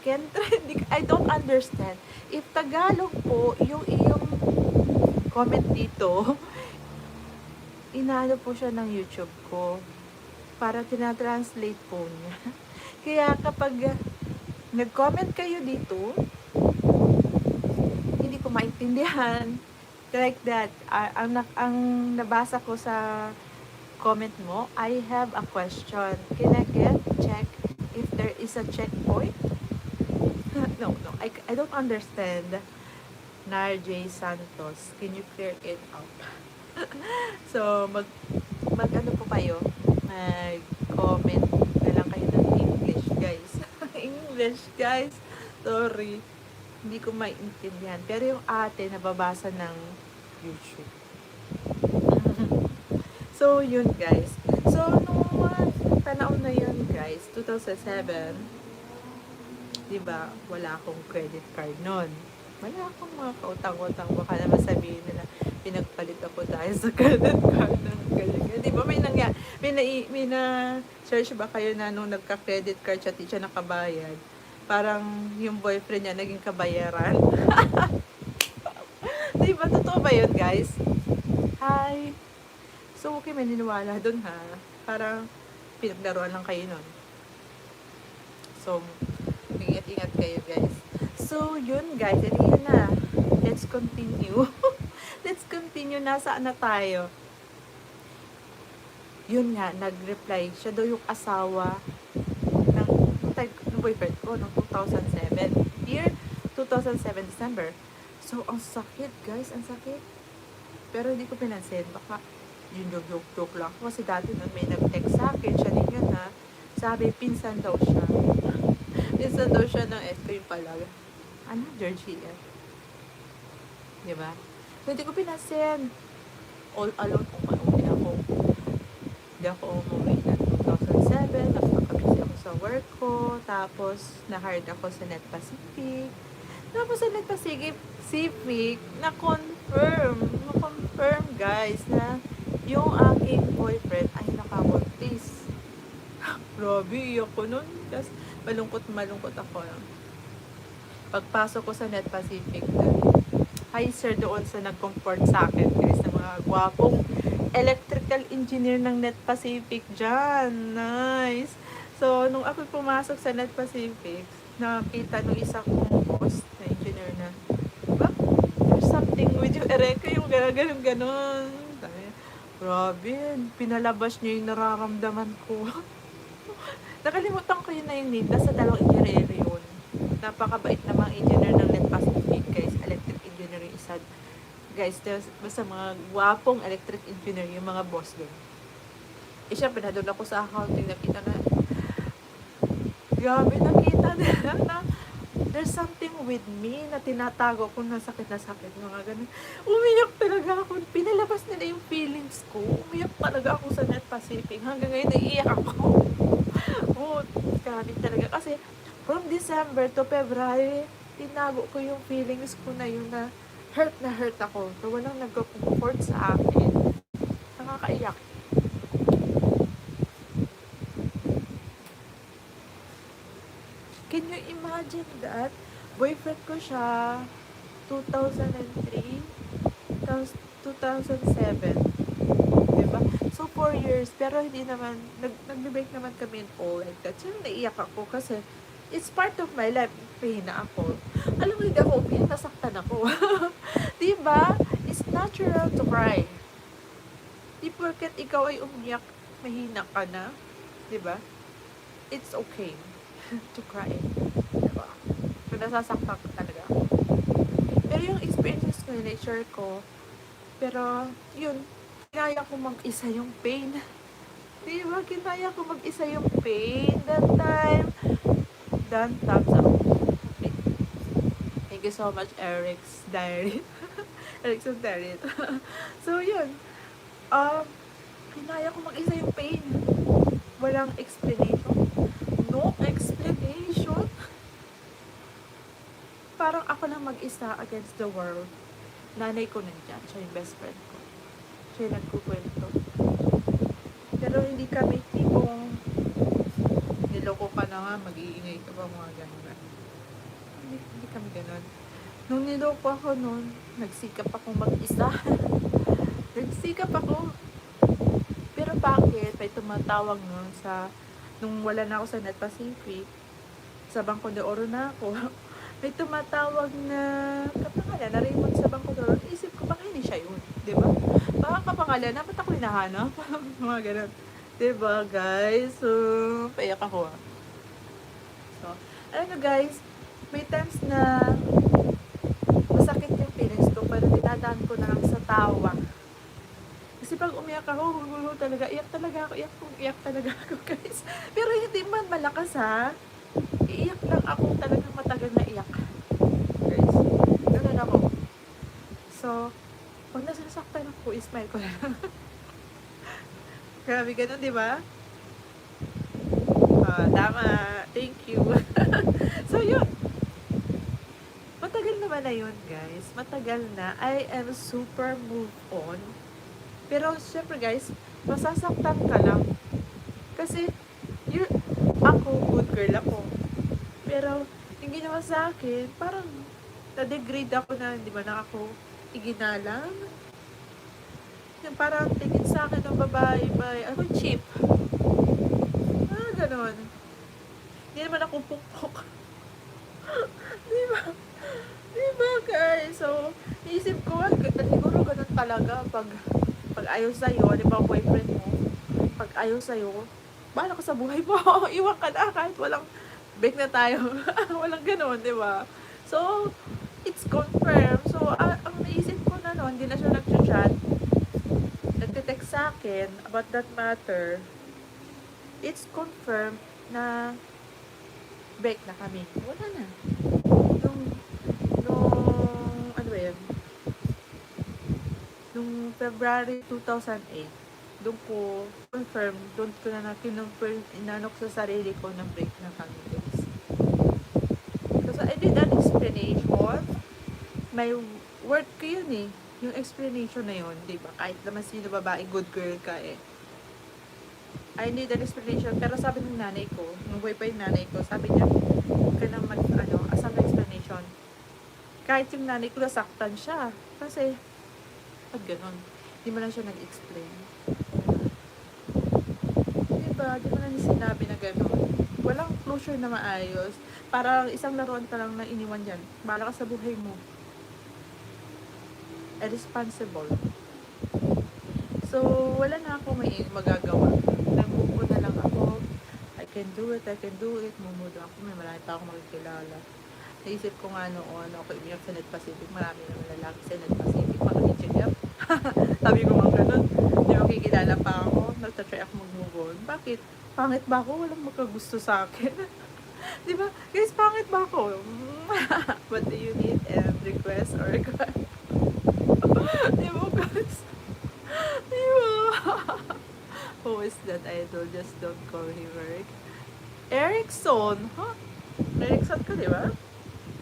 don't understand. If Tagalog po, yung iyong comment dito, inaano po siya ng YouTube ko para tinatranslate po niya. Kaya kapag nag-comment kayo dito, hindi ko maintindihan. Like that. Ang nabasa ko sa comment mo, I have a question. Can I get check if there is a checkpoint? No. I don't understand. Narjay Santos, can you clear it out? So, mag ano po kayo? Mag-comment na lang kayo ng English, guys. English, guys. Sorry. Hindi ko maintindihan. Pero yung ate, nababasa ng YouTube. So, yun, guys. So, nung panahon na yun, guys, 2007, diba, wala akong credit card nun. Wala akong mga kautang-utang. Baka naman sabihin nila, pinagpalit ako dahil sa credit card ng ganyan. Diba, may na-search ba kayo na nung nagka-credit card siya, di siya nakabayad? Parang yung boyfriend niya naging kabayaran. Diba, totoo ba yun, guys? Hi! So, okay, may niniwala dun, ha? Parang pinaglaruan lang kayo nun. So, ingat-ingat kayo, guys. So, yun, guys. Yun na. Let's continue. Let's continue. Nasaan na tayo? Yun nga, nag-reply. Siya daw yung asawa ng boyfriend ko noong 2007. Year 2007, December. So, ang sakit, guys. Ang sakit. Pero hindi ko pinansin. Baka yun joke lang. Kasi dati nun may nag-text sa akin. Siya din yun ha. Sabi, pinsan daw siya. Pinsan daw siya ng ex ko yung pala. Ano? Georgia. Diba? So, hindi ko pinansin. All alone umuwi ako. Hindi ako umuwi na 2007. Napaka-busy ako sa work ko. Tapos, na-hired ako sa Net Pacific. Tapos sa Net Pacific, na-confirm guys, na yung aking boyfriend ay nakabuntis. Grabe, iyak ko nun. Tapos, malungkot ako. Pagpasok ko sa Net Pacific, hi sir doon sa nag-comfort sa akin, guys, na mga gwapong electrical engineer ng Net Pacific dyan. Nice. So, nung ako pumasok sa Net Pacific, nakita nung isa kong boss na engineer na, diba? There's something with you, Ereka, yung ganon. Grabe, pinalabas niya yung nararamdaman ko. Nakalimutan ko yun na yung name. Nasa dalawang engineer yun. Napakabait na mga engineer ng Net Pacific, guys. Electric engineer yung isa. Guys, basta mga gwapong electric engineer yung mga boss doon. Eh, syempre, na doon ako sa accounting, nakita na, grabe, nakita na there's something with me na tinatago ko na sakit, mga ganun. Umiyak talaga ako. Pinalabas nila yung feelings ko. Umiyak talaga ako sa Net Pacific. Hanggang ngayon, naiiyak ako. Oh, grabe talaga. Kasi, from December to February, tinago ko yung feelings ko na yun na hurt ako. So, walang nag-comfort sa akin. Nakakaiyak. Can you imagine that? Boyfriend ko siya 2003, tapos 2007. Diba? So, 4 years. Pero hindi naman, nag-break naman kami in all like that. So, naiyak ako kasi it's part of my life. Pahina ako. Alam mo, hindi ako umiyak, nasaktan ako. Diba? It's natural to cry. Di porket ikaw ay umiyak, mahina ka na. Diba? It's okay to cry. Diba? So, nasasaktan ko talaga ako. Pero yung experiences ko, na-share ko, pero, yun, kinaya ko mag-isa yung pain. Diba? Kinaya ko mag-isa yung pain that time. Done, thumbs up. Thank you so much, Eric's Diary. Eric's Diary. So, yun. Kinaya ko mag-isa yung pain. Walang explanation. No explanation. Parang ako lang mag-isa against the world. Nanay ko nandyan. Siya yung best friend ko. Siya yung nagkukwento. Pero hindi kami tipong niloko ka na nga, mag-iingay ka ba, mga gano'n. Hindi kami gano'n. Nung niloko ako nun, nagsikap ako mag-isa. Nagsikap ako. Pero bakit? May tumatawag nun nung wala na ako sa Net Pacific, sa Bangko de Oro na ako, may tumatawag na kapangalan na Raymond sa Bangko de Oro. Isip ko, baka hindi siya yun. Diba? Baka kapangalan na, ba't ako hinahanap? Mga ganun. Diba, guys? So, payak ako. So, alam nyo, guys, may times na masakit yung feelings ko, pero dinadaan ko na lang sa tawa. Kasi pag umiyak ako, talaga, iyak talaga ako, guys. Pero hindi man malakas, ha? Iiyak lang ako, talagang matagal na iyak. Guys, ganun ako. So, pag nasasaktan ako, ismile ko lang. Grabe, ganun, di ba? Tama. Thank you. So, yun. Matagal naman na yun, guys. Matagal na. I am super move on. Pero, syempre guys, masasaktan ka lang. Kasi, ako, good girl ako. Pero, yung ginawa sa akin, parang, na-degrade ako na, di ba, na ako iginalang. Yung parang tingin sa akin ng babae, ako cheap. Ganon. Hindi naman ako pukpok. Di ba? Di ba, guys? So, naisip ko, siguro ganun talaga pag ayaw sa'yo, di ba, boyfriend mo, ayaw sa'yo, bahala ka sa buhay mo. Iwan ka na kahit walang break na tayo. Walang ganun, di ba? So, it's confirmed. So, ang naisip ko na noon, hindi na siya nag-chat, nagte-text sa akin about that matter. It's confirmed na break na kami. Wala na. Ano ba yun? Nung February 2008, doon ko confirm, doon ko na kinonfirm, inanok sa sarili ko na break na kami, guys. So I did an explanation. May work ko yun eh. Yung explanation na yun, di ba? Kahit naman sino babae, good girl ka eh. I need an explanation. Pero sabi ng nanay ko, nung boyfriend nanay ko, sabi niya, huwag ka na asal na explanation. Kahit yung nanay ko, nasaktan siya. Kasi, pag ganun, di mo lang siya nag-explain. Diba? Di mo lang sinabi na ganun. Walang closure na maayos. Parang isang laruan ka lang na iniwan dyan. Bahala ka sa buhay mo. Irresponsible. So, wala na ako may magagawa. Nagbuko na lang ako. I can do it. Mumudo ako. May marami pa ako makikilala. Naisip ko nga noon, ako umiyak sa Net Pacific. Marami naman lalaki sa Net Pacific. Makakichigyap. Sabi ko mga ganun. Di makikilala pa ako. Nagtatry ako mag-move on. Bakit? Pangit ba ako? Walang magkagusto sa akin. Di ba? Guys, pangit ba ako? What do you need? And request or request? Di ba guys? Di ba? Who is that idol? Just don't call him Eric. Erickson? Huh? Erickson ka, di ba?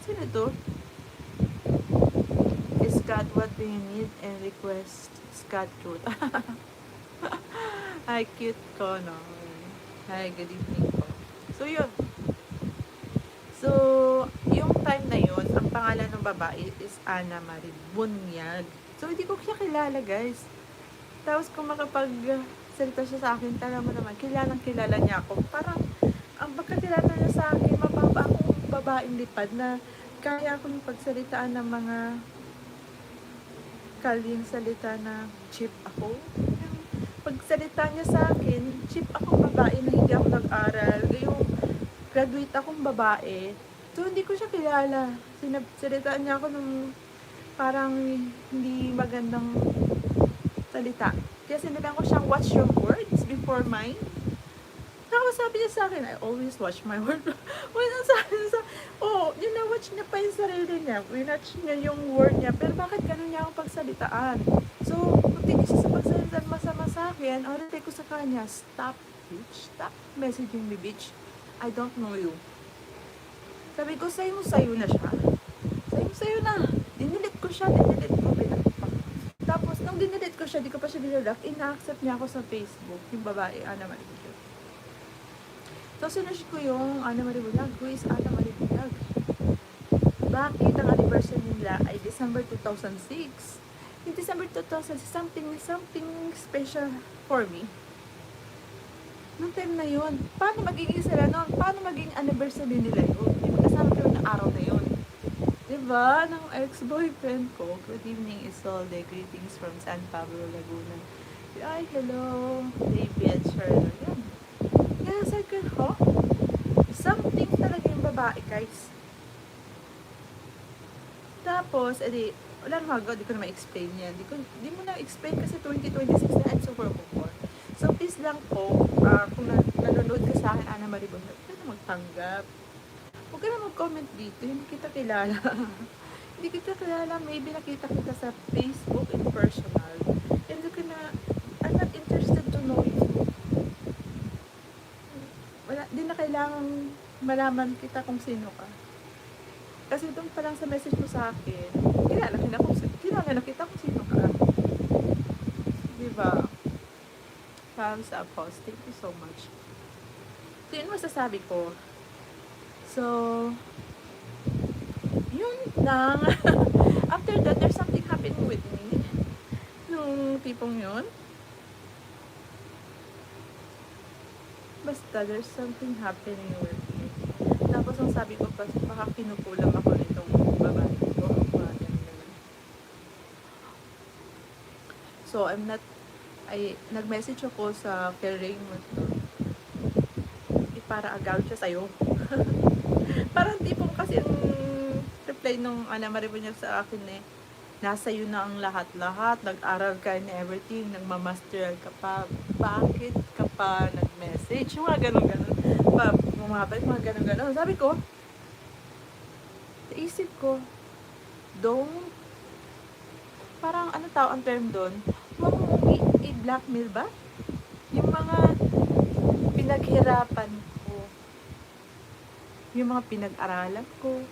Sino ito? Scott, what do you need and request? Scott Truth. Hi, cute ko, no? Hi, good evening po. So, yun. So, yung time na yun, ang pangalan ng babae is Ana Marie Bunyag. So, hindi ko siya kilala, guys. Tapos, kung makapag-salita siya sa akin, tala mo naman, kilala niya ako. Parang, ang pagkakilala niya sa akin, mababa akong babaeng lipad na kaya akong pagsalitaan ng mga kaling salita na cheap ako. Pagsalita niya sa akin, cheap akong babae na hindi ako nag-aral. Yung graduate akong babae. So, hindi ko siya kilala. Salitaan niya ako ng parang hindi magandang salita. Kaya sinilang ko siyang watch your words before mine. Tapos sabi niya sa akin, I always watch my word. Wala sabi niya yun na-watch niya pa yung sarili niya. Winatch niya yung word niya. Pero bakit ganun niya akong pagsalitaan? So, kung tingin siya sa pagsalitaan masama sa akin, ang reply ko sa kanya, stop, bitch. Stop messaging me, bitch. I don't know you. Sabi ko, sayo na siya. Sayo na. Dinilit ko siya, pinakpak. Tapos, nung dinilit ko siya, di ko pa siya binilak, ina-accept niya ako sa Facebook, yung babae, Ana Marie Bunyag. So, sinush ko yung Ana Marie Bunyag. Who is Ana Marie Bunyag? Bakit ang anniversary nila ay December 2006? In December 2006, something special for me. Noong time na yun, paano magiging sila noon? Paano magiging anniversary nila yun? Di magkasama kami ng araw na yun. Diba? Ng ex-boyfriend ko. Good evening, Isolde. Greetings from San Pablo, Laguna. Ay, hello. David, Sherlock. Yan. Kaya sabi ko, something talaga yung babae, guys. Tapos, edi, wala nang magawa, di ko na ma-explain yan. Di mo na explain kasi 2026 na and super before. So, please lang po, kung nanonood ka sa akin, Ana Marie Bunyag, huwag ka na magtanggap. Huwag ka na mag-comment dito, hindi kita kilala. Hindi kita kilala, maybe nakita kita sa Facebook in personal. Hindi ka na, I'm not interested to know you. Di na kailangan malaman kita kung sino ka. Kasi doon pa lang sa message mo sa akin, kilala na kita kung sino ka. Diba? Thumbs up, post. Thank you so much. So, yun masasabi ko. So, yun lang. After that, there's something happening with me. Nung tipong yun. Basta, there's something happening with me. Tapos, ang sabi ko, baka kinukulang ako nitong babae ko. So, ay nag-message ako sa kay Raymond doon. Para agaw siya sa'yo. Parang tipong kasi ang reply nung Ana Maribunyag sa akin eh, nasa iyo na ang lahat-lahat, nag-aral ka and everything, nagmamaster ka pa, bakit ka pa nag-message? Yung mga ganun-ganun. Bumabalik, mga ganun-ganun. Sabi ko, naisip ko, don't, parang ano tao ang term doon, huwag mong i-blackmail ba? Yung mga pinaghirapan ko, yung mga pinag-aralan ko,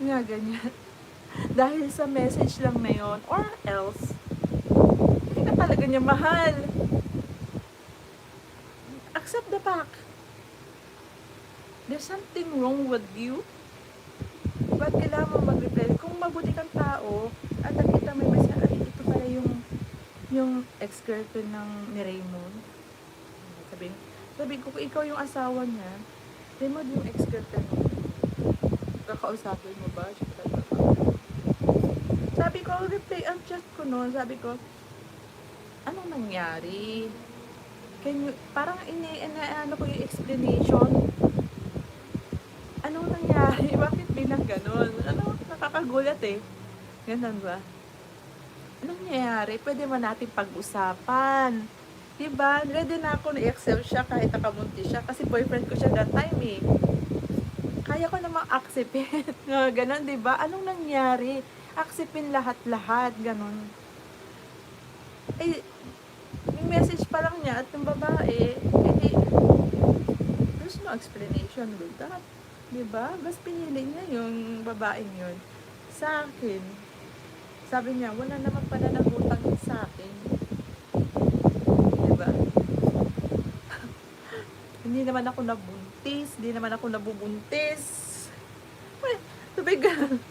nga ganyan. Dahil sa message lang na yon, or else, hindi ka talaga niya mahal. Accept the fact. There's something wrong with you. Ba't kailangan mo mag-reply? Kung mabuti kang tao, at nakita mo yung message, ay, ito pala yung ex-girlfriend ng ni Raymond. Sabi ko, kung ikaw yung asawa niya, Raymond yung ex-girlfriend mo. Kakausapin mo ba? Sabi ko, reply ang chat ko noon. Sabi ko, anong nangyari? Parang ano ko yung explanation. Anong nangyari? Bakit bilang ganun? Ano, nakakagulat eh. Ganun ba? Anong nangyari? Pwede man natin pag-usapan. Diba? Ready na ako na i-accept siya kahit nakamunti siya. Kasi boyfriend ko siya that time eh. Kaya ko namang acceptin. Ganon, diba? Anong nangyari? Acceptin lahat-lahat. Ganon. Eh, yung message pa lang niya at yung babae, eh, there's no explanation with that. Diba? Bas pinili niya yung babaeng yun sa akin. Sabi niya, wala naman pananagutan sa akin. Diba? Hindi naman ako nabuntis, hindi naman ako nabubuntis. Sabi ganun.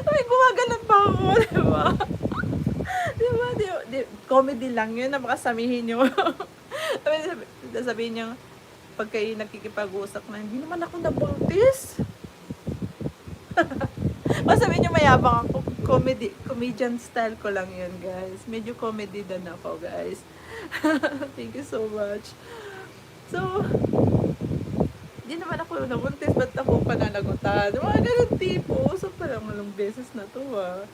Sabi gumagalan pa ako, diba? Comedy lang yun, na makasamihin nyo. Sabihin niya, pag kayo nakikipag-usap na, hindi naman ako nabuntis. Masabihin nyo mayabang ako, comedian style ko lang yun, guys. Medyo comedy din ako, guys. Thank you so much. So, hindi naman ako nabuntis, ba't ako pananagutan? Mga ganun tipo. So, parang malang beses na to, ah.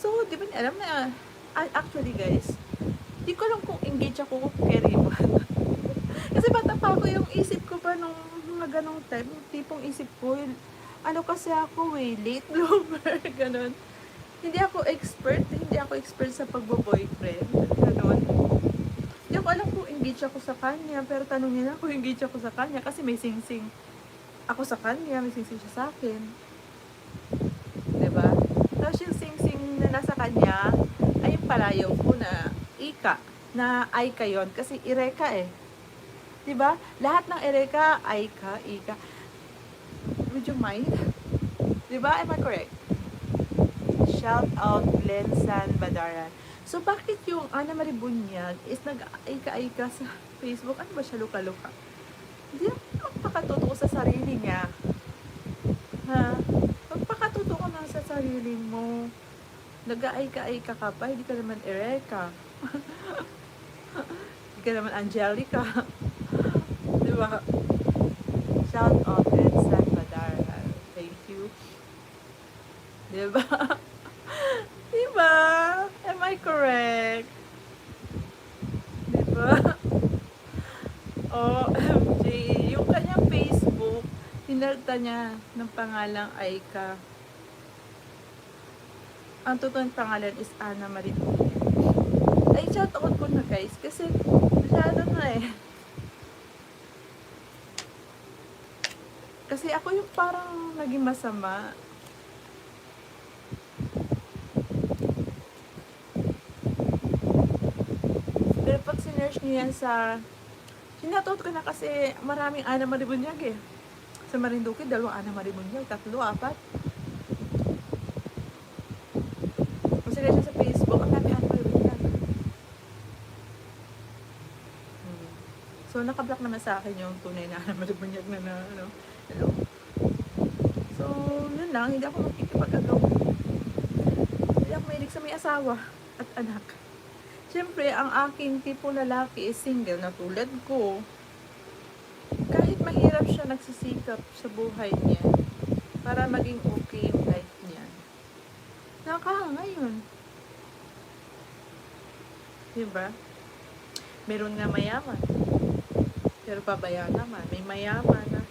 So, di ba niya alam na, actually guys, di ko alam kung engage ako kay Raymond. Kasi bata pa ako, yung isip ko pa nung mga ganong time, yung tipong isip ko, ano kasi ako late bloomer, ganon. Hindi ako expert sa pagbo-boyfriend, ganon. Hindi ako alam kung engage ako sa kanya, pero tanongin na kung engage ako sa kanya, kasi may sing-sing ako sa kanya, may sing-sing siya sa akin. Diba? Tapos yung sing-sing na nasa kanya, ay yung palayaw ko na ika, na Aika yon kasi Ireka eh. Diba? Lahat ng Ireka, Aika, Ika. Would you mind? Diba? Am I correct? Shout out Glenn San Badaran. So, bakit yung Ana Maribunyag is nag-aika-aika sa Facebook? Ano ba siya, luka-luka? Hindi naman magpakatotoo sa sarili niya. Ha? Magpakatotoo na sa sarili mo. Nag-aika-aika ka pa, hindi ka naman Ereka. Hindi ka naman Angelica. Diba? Shout out Glenn San Badaran. Thank you. Diba? Diba? Am I correct? Diba? OMG. Yung kanyang Facebook, hinalta niya ng pangalang Aika. Ang totoong pangalan is Ana Maribunyag. Ay, shout out ko na guys. Kasi, masyado na eh. Kasi ako yung parang naging masama. Pero pag sinerge niyo yan sa... Sinatot ko na kasi maraming Ana Maribunyag eh. Sa Marinduque, 2 Ana Maribunyag, 3, 4. Kung sinerge sa Facebook, ang dami Ana Maribunyag. So, nakablock naman sa akin yung tunay na Ana Maribunyag na ano. So, yun lang, hindi ako makikipag-agaw. Hindi ako mahilig sa may asawa at anak. Siyempre, ang aking tipo lalaki is single na tulad ko. Kahit mahirap siya, nagsisikap sa buhay niya para maging okay yung life niya. Nakakahanga yun. Diba? Meron nga mayaman. Pero pabaya naman. May mayaman na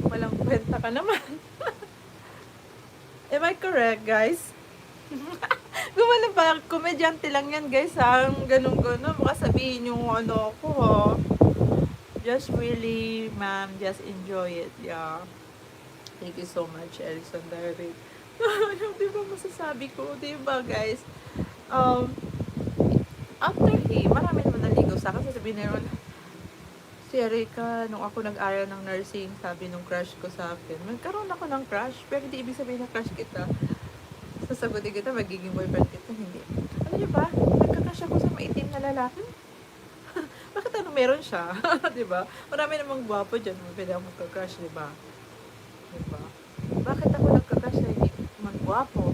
walang kwenta ka naman. Am I correct, guys? Gumano ba? Komedyante lang yan, guys. Ang ganun-ganun. Baka sabihin yung ano ko, ha? Just really, ma'am, just enjoy it. Yeah. Thank you so much, Elson Diary. Yung di ba masasabi ko, di ba, guys? After marami naman naligaw sa akin. Sasabihin na yun, si Erika, nung ako nag-aral ng nursing, sabi nung crush ko sa akin, magkaroon ako ng crush, pero hindi ibig sabihin na crush kita. Sasagutin kita, magiging boyfriend kita. Hindi. Ano niyo ba? Nagka-crush ako sa maitim na lalaki. Bakit ano meron siya? Diba? Marami namang gwapo dyan. Pwede ako magka-crush, diba? Diba? Bakit ako nagka-crush na hindi man gwapo?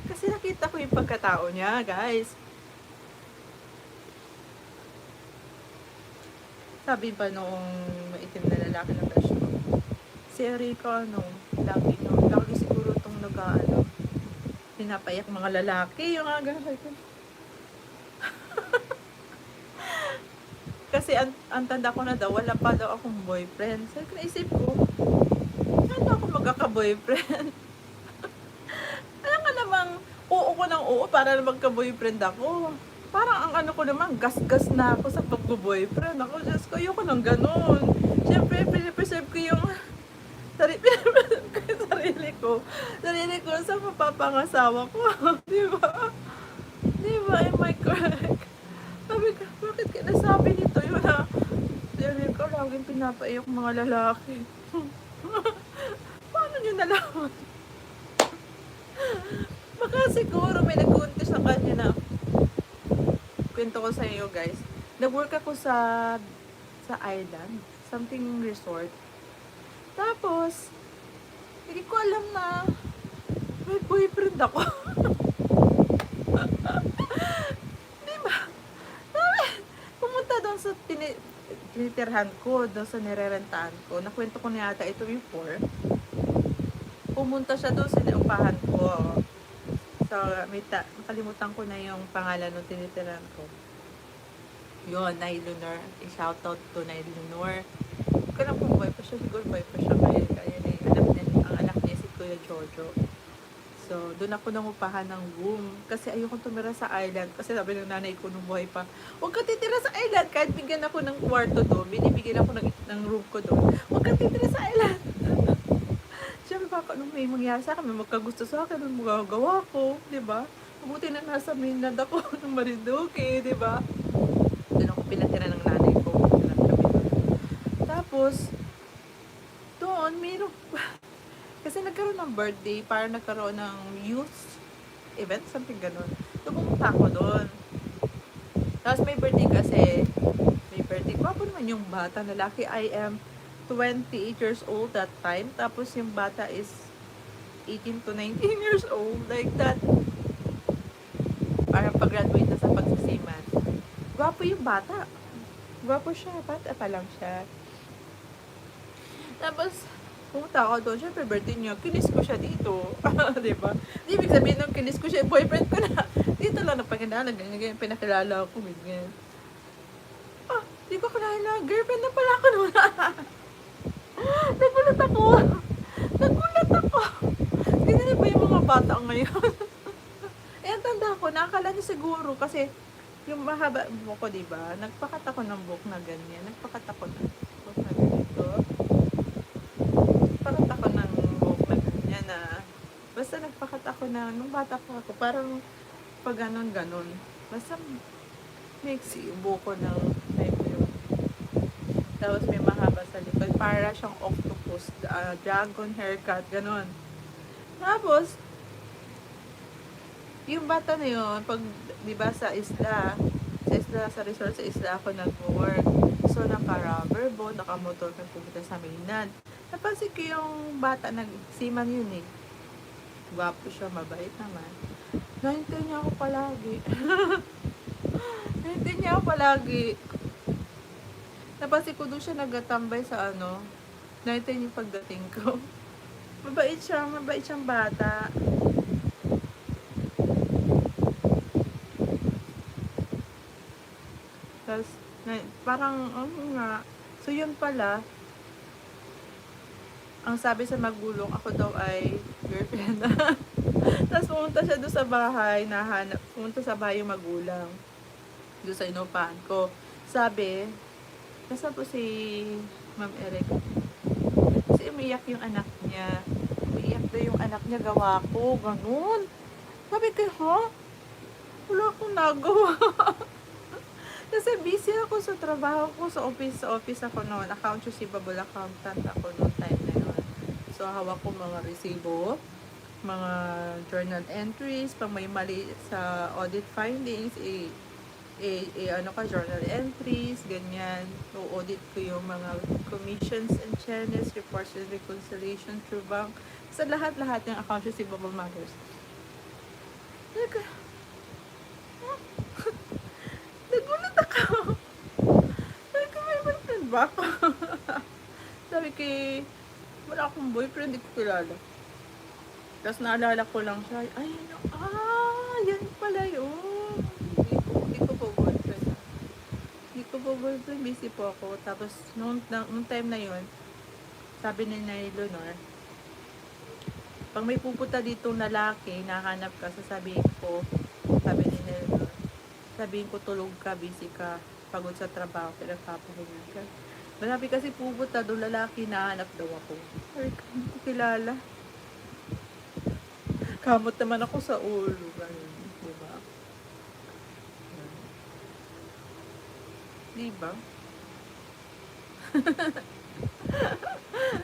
Kasi nakita ko yung pagkatao niya, guys. Sabi pa noong maitim na lalaki na crush ko, si Erika, lagi siguro itong pinapayak mga lalaki, yung mga ganun. Kasi ang tanda ko na daw, wala pa daw akong boyfriend. So, naisip ko, ano ako magkaka-boyfriend? Alam ka namang, oo ko ng oo para na magka-boyfriend ako. Parang ang ano ko naman, gas-gas na ako sa pag-boyfriend. Ako, just ko, ayoko ng ganun. Siyempre, pinipreserve ko yung sarili ko sa mapapangasawa ko. Diba? Diba? Am I correct? Sabi ka, bakit ka nasabi nito yun ha? Sarili ko, laging pinapaiyak mga lalaki. Paano nyo nalaman? Baka siguro may nag-contest sa kanya na kwento ko sa iyo, guys. Nag-work ako sa island, something resort. Tapos, hindi ko alam na may boyfriend ako. Diba? Pumunta doon sa tinitirhan ko, doon sa nirerentahan ko. Nakwento ko na yata ito before. Pumunta siya doon sa naupahan ko. So, nakalimutan ko na yung pangalan ng tinitirhan ko. Yun, Nay Lunar. I-shoutout to Nay Lunar. Hindi ko lang kung boy pa siya. Siguro boy pa siya. Kaya ang anak niya si Kuya Jojo. So, doon ako nangupahan ng room. Kasi ayoko tumira sa island. Kasi sabi ng nanay ko nung buhay pa, huwag ka titira sa island. Kahit bigyan ako ng kwarto doon. Binibigyan ako ng room ko doon. Huwag ka titira sa island. Siyempre baka nung may mangyari sa akin, may magkagusto sa akin, ang magagawa ko, di ba? Mabuti na nasa mainland ako ng Marinduque, di ba? Doon ako pinatira ng nanay ko. Tapos, doon, mayroon kasi nagkaroon ng birthday, parang nagkaroon ng youth event, something ganun. So, pumunta ako doon. Tapos may birthday kasi, gwapo naman yung bata, lalaki. I am 28 years old that time. Tapos yung bata is 18 to 19 years old. Like that. Parang pag-graduate na sa pagsisiman. Gwapo yung bata. Gwapo siya. Bata pa lang siya. Tapos, pumunta ako doon. Siyempre, birthday niya. Kinis ko siya dito. Diba? Di ibig sabihin nung kinis ko siya, boyfriend ko na. Dito lang napagkindala. Ganyan, pinakilala ako. Ganyan. Di ko kilala. Girlfriend na pala ako noon. Nagulat ako. Ganyan ba yung mga bata ngayon? Ang tanda ko, nakakala niya siguro kasi yung mahaba buhok ko, diba? Nagpakat ako ng buhok na ganyan. Nagpakat ako ng buhok na ganito. Nagpakat ako ng buhok na ganyan na basta nagpakat ako na nung bata pa ako, parang pag ganon. Basta mixi yung buhok ko ng type yun. Tapos may mahaba sa likod. Para siyang octopus, dragon haircut, ganon. Tapos, yung bata na yun, pag, di ba sa resort sa isla ako nag-work. So, naka-rubber boat, naka-motor kami pumunta sa mainland. Napansin ko yung bata, nagsiman yun eh. Gwapo siya, mabait naman. Nahintayin niya ako palagi. Nahintayin niya ako palagi. Napansin ko doon siya nagatambay sa ano. Nahintayin yung pagdating ko. Mabait siyang bata. Tapos, parang, nga. So, yun pala, ang sabi sa magulang, ako daw ay girlfriend. Tapos, pumunta siya doon sa bahay, pumunta sa bahay yung magulang. Doon sa inupahan ko. Sabi, nasa po si Ma'am Eric. Kasi umiyak yung anak niya. Umiyak daw yung anak niya, gawa ko, ganun. Sabi ko, ha? Wala akong nagawa. Kasi busy ako sa trabaho ko, sa office ako noon. Accounts receivable accountant ako noong time na yun. So, hawak ko mga resibo, mga journal entries, pag may mali sa audit findings, journal entries, ganyan. So, audit ko yung mga commissions and charges, reports and reconciliation through bank. Sa lahat-lahat ng accounts receivable matters. Nagulat ako. Sabi ko, may boyfriend ba ako? Sabi ko, wala akong boyfriend, hindi ko kilala. Tapos naalala ko lang siya, ay, yan pala yun. Hindi ko po boyfriend. Hindi ko po boyfriend, busy po ako. Tapos, nung time na yun, sabi ni Leonor, pag may pupunta dito lalaki, nahanap ka, sasabihin ko, sabi ni Leonor, sabihin ko tulog ka, busy ka, pagod sa trabaho, pinagpapahinga ka. Marami kasi pupunta doon lalaki, nahanap daw ako. Ay, hindi ko kilala. Kamot naman ako sa ulo. Diba? Diba?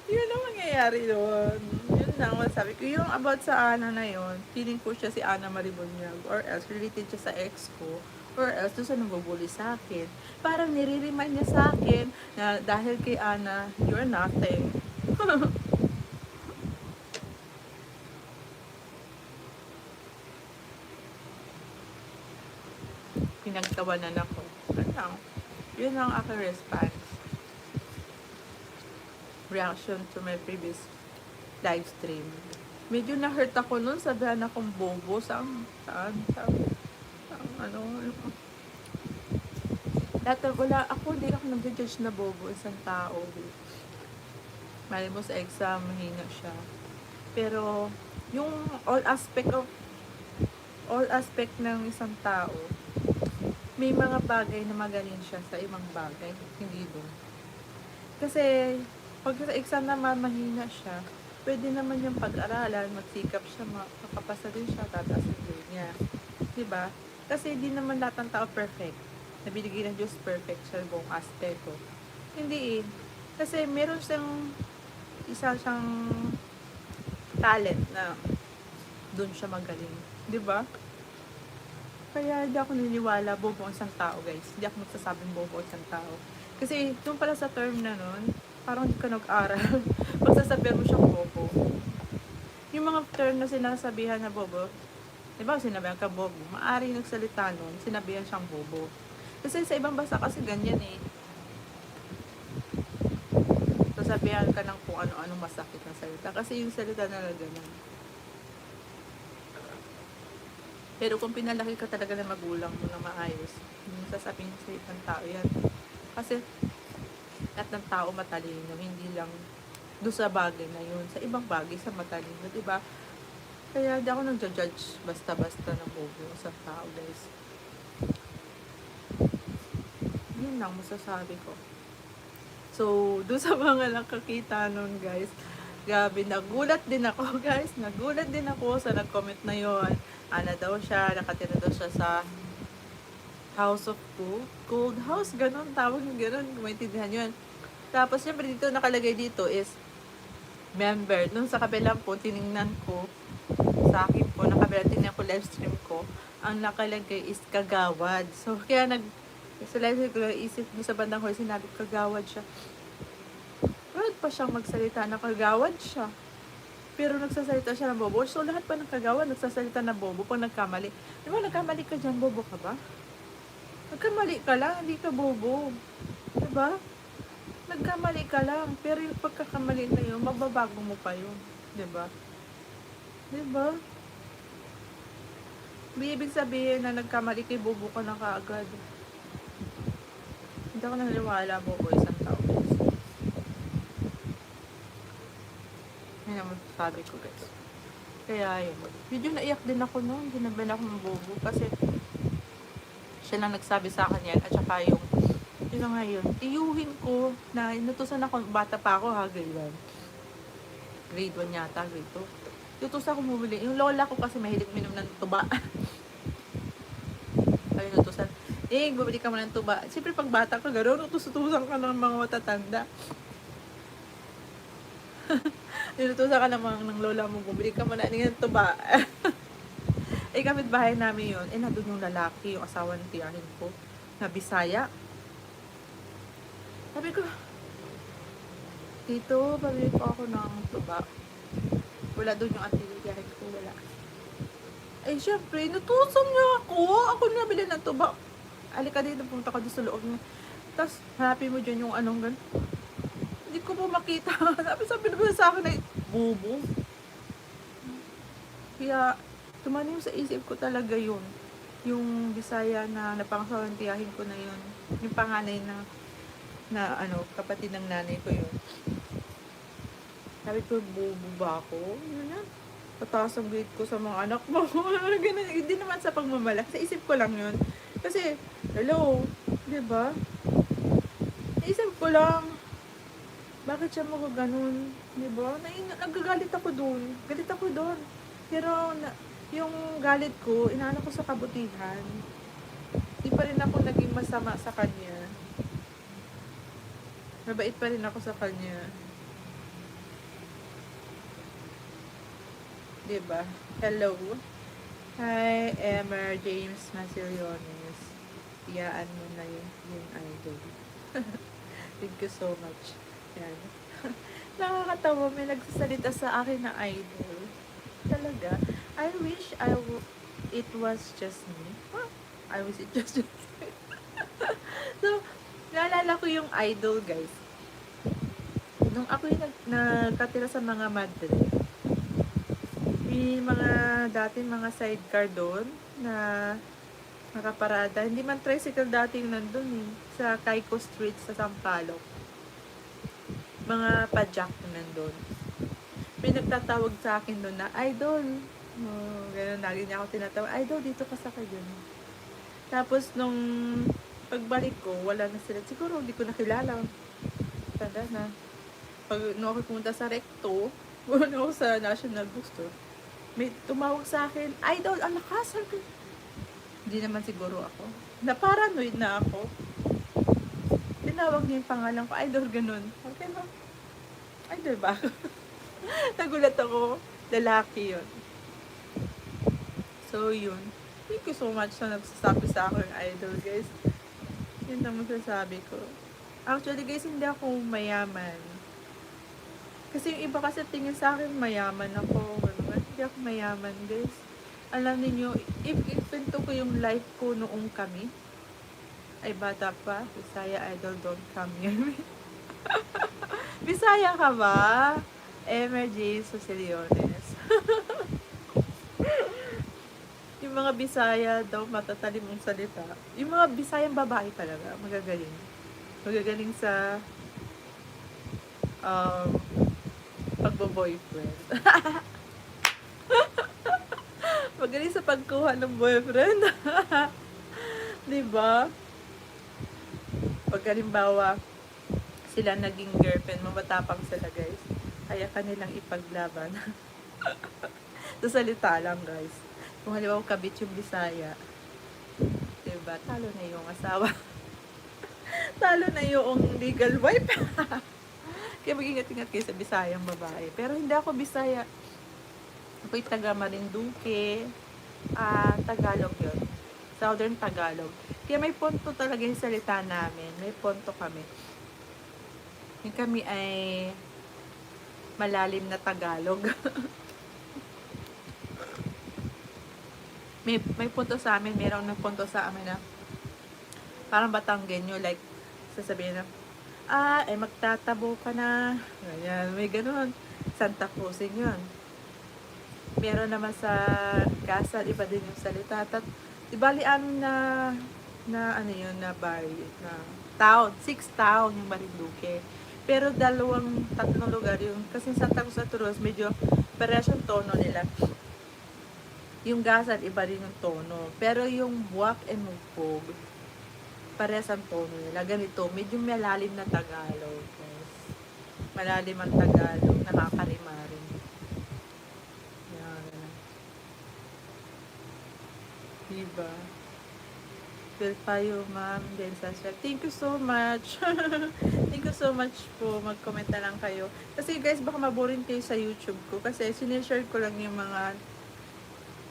Yun ang mangyayari doon. Yun lang, sabi ko. Yung about sa Ana na yun, feeling ko siya si Ana Maribonyag, or else related siya sa ex ko, or else doon sa nabubuli sa akin. Parang nire-remind niya sa akin na dahil kay Ana, you're nothing. Pinagtawanan ako. Ano? Yun ang aking response. Reaction to my previous live stream. Medyo na-hurt ako nun, sabihan akong bobo saan, ano. Dati wala ako, hindi ako nag-judge na bobo isang tao. Mali mo sa exam, mahina siya. Pero, yung all aspect ng isang tao, may mga bagay na magaling siya sa ibang bagay, hindi doon. Kasi, pag sa exam naman mahina siya, pwede naman yung pag-aralan, magsikap siya, makapasa din siya, tataas ang grade niya. Diba? Kasi hindi naman lahat ng tao perfect. Nabinigay ng Diyos perfect sa buong aspekto. Hindi eh. Kasi meron siyang siyang talent na doon siya magaling. Diba? Kaya hindi ako niniwala bobo ang isang tao, guys. Hindi ako magsasabing bobo ang isang tao. Kasi doon pala sa term na nun, parang hindi ka nag-aral. Pagsasabihan mo siyang bobo. Yung mga term na sinasabihan na bobo, di ba sinabihan ka bobo? Maari nagsalita nun, sinabihan siyang bobo. Kasi sa ibang bansa kasi ganyan eh. Sasabihan ka ng kung ano-ano masakit na salita. Kasi yung salita na ganyan. Pero kung pinalaki ka talaga ng magulang mo na maayos, hindi sasabihin sa ibang tao yan. Kasi lahat ng tao matalino, hindi lang doon sa bagay na yun, sa ibang bagay sa matalino, diba? Kaya hindi ako nag-judge basta-basta ng bobo sa tao, guys. Yun lang masasabi ko. So, doon sa mga nakakita nun, guys, gabi, nagulat din ako, guys. Nagulat din ako sa nag-comment na yon. Ana daw siya, nakatira daw siya sa House of Gold House, ganun, tawag yung ganun, maintindihan yun. Tapos, syempre, dito, nakalagay dito is member. Nung sa kabilang po, tiningnan ko, sa akin po, tiningnan ko live stream ko, ang nakalagay is kagawad. So, kaya sa live stream ko, isip mo sa bandang huli, sinabi kagawad siya. But, pa siyang magsalita na kagawad siya. Pero nagsasalita siya ng bobo. So, lahat pa ng kagawad nagsasalita na bobo pag nagkamali. Di ba, nagkamali ka dyan, bobo ka ba? Nagkamali ka lang, hindi ka bobo. Di ba? Nagkamali ka lang. Pero yung pagkakamali na yun, mababago mo pa yun. Di ba? Di ba? Ibig sabihin na nagkamali kay bobo ka na kaagad. Hindi ako naniniwala, bobo isang tao. Yan naman sabi ko, guys. Kaya yun. Medyo naiyak din ako noon. Ginaban ako ng bobo. Kasi siya lang nagsabi sa akin yan. At saka yung nga yun. Tiyuhin ko na inutusan ako. Bata pa ako ha, grade 1. Grade 1 yata, grade 2. Inutusan ako bumili. Yung lola ko kasi mahilig minom ng tuba. Kaya inutusan. Bumili ka mo ng tuba. Siyempre pag bata ka, gano'n, utus-utusan ka ng mga matatanda. Inutusan ka naman ng lola mo, bumili ka mo na ng tuba. Kapitbahay namin yun. Nandun yung lalaki, yung asawa ng tiyahin ko, na Bisaya. Sabi ko, Tito, pabili po ako ng tuba. Wala doon yung tiyahin ko, wala. Syempre, inutusan niya ako. Ako nabili ng tuba. Alika dito, pumunta ka doon sa loob niya. Tapos, hanapin mo dyan yung anong gan. Hindi ko po makita. Sabi naman sa akin na bobo. Kaya, tumanim sa isip ko talaga yun. Yung Bisaya na napangasawan tiyahin ko na yun. Yung panganay na kapatid ng nanay ko yun. Sabi ko, bobo ba ako? Ano na? Pataas ang grade ko sa mga anak mo. Hindi naman sa pagmamalak. Sa isip ko lang yun. Kasi, hello, diba? Isip ko lang, bakit siya ganun? Diba? Nagagalit ako doon. Galit ako doon. Pero, yung galit ko, inaano ko sa kabutihan. Di pa rin ako naging masama sa kanya. Mabait pa rin ako sa kanya. Diba? Hello. Hi, Emma James Masiliones. Iyaan mo na yung idol. Thank you so much. Yan. Nakakatawa, may nagsasalita sa akin na idol. Talaga. I wish it was just me. Huh? I wish it just me. So, naalala ko yung idol, guys. Nung ako yung nagkatira sa mga Madre, may mga dating mga sidecar doon na nakaparada. Hindi man tricycle dating nandun sa Caico Street sa Sampaloc. Mga padjak na nandun. May nagtatawag sa akin doon na, idol. Ganun, lagi niya ako tinatawag. Idol, dito ka sa kayo. Tapos, nung pagbalik ko, wala na sila. Siguro, hindi ko nakilala. Tanda na. Nung ako pumunta sa Recto, wala ako sa National Bookstore. May tumawag sa akin, idol, ang lakas. Hindi naman siguro ako. Na-paranoid na ako. Tinawag niya yung pangalan ko, idol, ganun. Okay ba? Idol ba ako? Nagulat ako. Lalaki yun. So, yun. Thank you so much na nagsasabi sa akin, idol, guys. Yun naman sasabi ko. Actually, guys, hindi ako mayaman. Kasi yung iba kasi tingin sa akin, mayaman ako. Hindi ako mayaman, guys. Alam niyo, if ikwento ko yung life ko noong kami, ay bata pa, Bisaya idol, don't come near me. Bisaya ka ba? Emergy Susiliones. Yung mga Bisaya daw, matatalim mong salita. Yung mga Bisayang babae talaga, magagaling. Magagaling sa pagbo-boyfriend. Magaling sa pagkuha ng boyfriend. Diba? Pag halimbawa, sila naging girlfriend mo, matapang sila, guys. Kaya kanilang ipaglaban. Sa salita lang, guys. Kung halimbawa kabit yung Bisaya, diba? Talo na yung asawa. Talo na yung legal wife. Kaya mag-ingat-ingat kayo sa Bisayang babae. Pero hindi ako Bisaya. Ako'y taga Marinduque. Tagalog yun. Southern Tagalog. Kaya may ponto talaga yung salita namin. May ponto kami. Yung kami ay malalim na Tagalog. may punto sa amin, mayroong nagpunto sa amin na parang Batanggenyo, like sasabihin na, ay magtatabo ka na. Ganyan, may ganun. Santa Cruzin yun. Meron naman sa Gasa, iba din yung salita. Di bali amin na ano yun, na barrio, na town, 6 town yung Marinduque. Pero tatlong lugar yung, kasi Santa Cruz at Toros, medyo parehas yung tono nila. Yung Gasan, iba rin yung tono. Pero yung Buwak and Mugpog, parehas ang tono nila. Ganito, medyo malalim na Tagalog. Guys. Malalim ang Tagalog, nakakarima rin. Yan. Diba? Feel tayo, ma'am. Then, Sasha. Thank you so much. Thank you so much po. Mag-comment na lang kayo. Kasi guys, baka maboring kayo sa YouTube ko. Kasi sinishare ko lang yung mga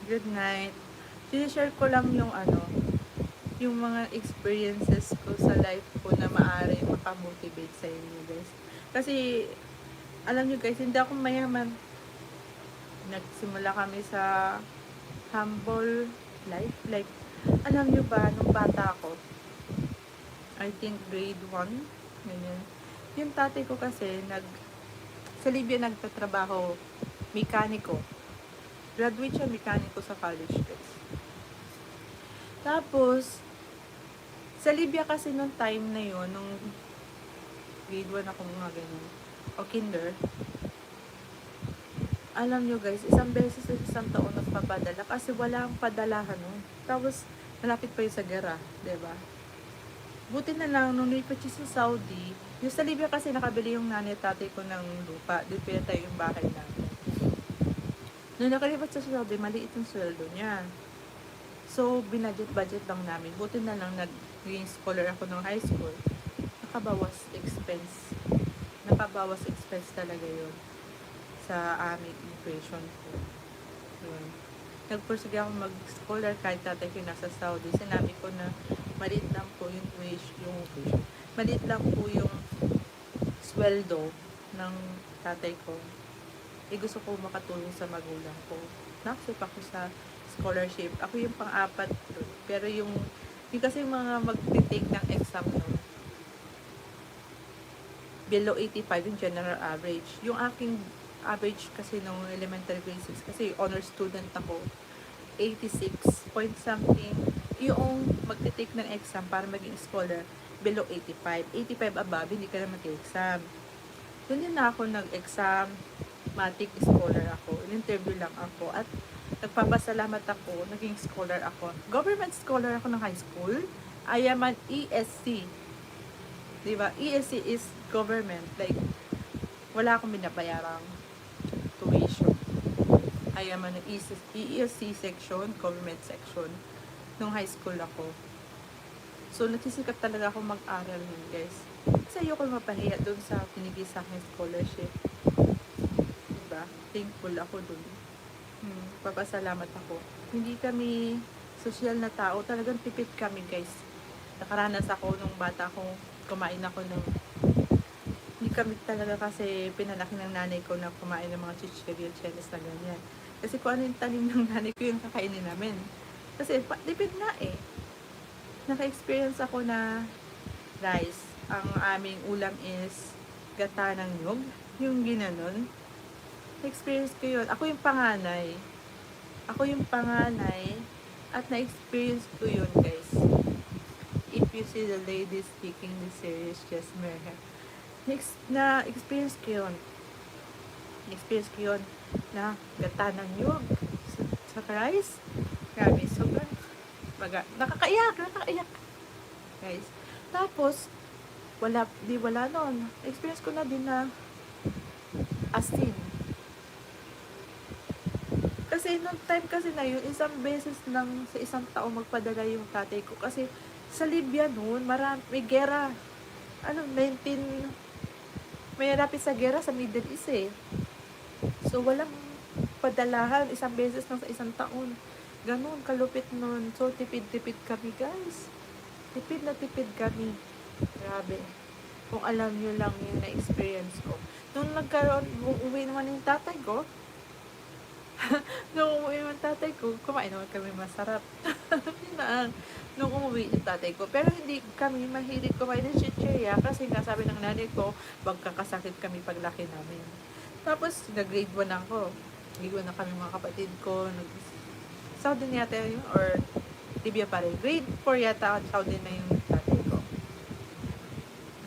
good night. Sinishare ko lang yung yung mga experiences ko sa life ko na maaari makamotivate sa inyo guys. Kasi, alam nyo guys, hindi ako mayaman. Nagsimula kami sa humble life. Like, alam nyo ba, nung bata ako, I think grade 1, ganyan. Yung tatay ko kasi, sa Libya nagtatrabaho, mekaniko. Graduate siya mekaniko sa college guys. Tapos, sa Libya kasi nung time na yon, nung grade 1 ako mga ganyan, o kinder, alam nyo guys, isang beses sa isang taon nagpapadala kasi wala ang padalahan nun. Tapos, malapit pa yun sa gera, diba? Buti na lang, nung nilipat siya sa Saudi, yung sa Libya kasi nakabili yung nanay at tatay ko ng lupa, doon pinatay yung bahay namin. Nung nakalipat sa Saudi, maliit yung sweldo niya. So, budget lang namin. Buti na lang, naging scholar ako ng high school. Nakabawas expense talaga yun sa aming tuition ko. Yun. Nagpursige ako mag-scholar kahit tatay ko nasa Saudi. Sinabi ko na maliit lang po yung tuition. Maliit lang po yung sweldo ng tatay ko. Gusto ko makatulong sa magulang ko. Naksip ako sa scholarship. Ako yung pang-apat doon. Pero yung kasi mga mag-take ng exam nun, below 85 yung general average. Yung aking average kasi nung elementary grade 6, kasi honor student ako, 86 point something. Yung mag-take ng exam para maging scholar, below 85. 85 above, hindi ka na mag-exam. Doon din na ako nag-exam, matik scholar ako. In-interview lang ako at nagpapasalamat ako, naging scholar ako. Government scholar ako ng high school. I am an ESC. Diba? ESC is government. Like, wala akong binabayarang tuition. I am an ESC section, government section, nung high school ako. So, nagsisikap talaga ako mag-aral nun, guys. Kasi ayoko mapahiya dun sa pinigay sa akin scholarship. Diba? Thankful ako dun. Papasalamat ako. Hindi kami social na tao. Talagang tipid kami, guys. Nakaranas ako nung bata ko, kumain ako ng... Hindi kami talaga kasi pinalaki ng nanay ko na kumain ng mga chichirya, chelis na ganyan. Kasi kung ano yung tanim ng nanay ko, yung kakainin namin. Kasi tipid na eh. Naka-experience ako na rice. Ang aming ulam is gata ng nyug. Yung ginanon. Na-experience ko yun. Ako yung panganay. At na-experience ko yun, guys. If you see the ladies taking this serious, just marry her. Na-experience ko yun. Na-experience ko yun na gata ng nyug sa rice. Grabe, sobrang nakakaiyak. Guys. Tapos, wala nun. Experience ko na din na asin. Kasi nung time kasi na yun, isang beses lang sa isang taon magpadala yung tatay ko. Kasi sa Libya noon, may gera. May rapid sa gera sa Middle East eh. So, walang padalahan. Isang beses lang sa isang taon. Ganun, kalupit nun. So, tipid kami, guys. Tipid na tipid kami. Grabe. Kung alam nyo lang yung na-experience ko. Nung nagkaroon, uwi naman yung tatay ko, nung umuwi yung tatay ko, kumain naman kami masarap. Yun na, nung umuwi yung tatay ko. Pero hindi kami mahilig kumain ng chichirya kasi nga sabi ng nanay ko, magkakasakit kami paglaki namin. Tapos, nag-grade 1 ako. Grade 1 na kami mga kapatid ko. Saudi na yata yun, or Libya pa rin. Grade 4 yata, Saudi na yung tatay ko.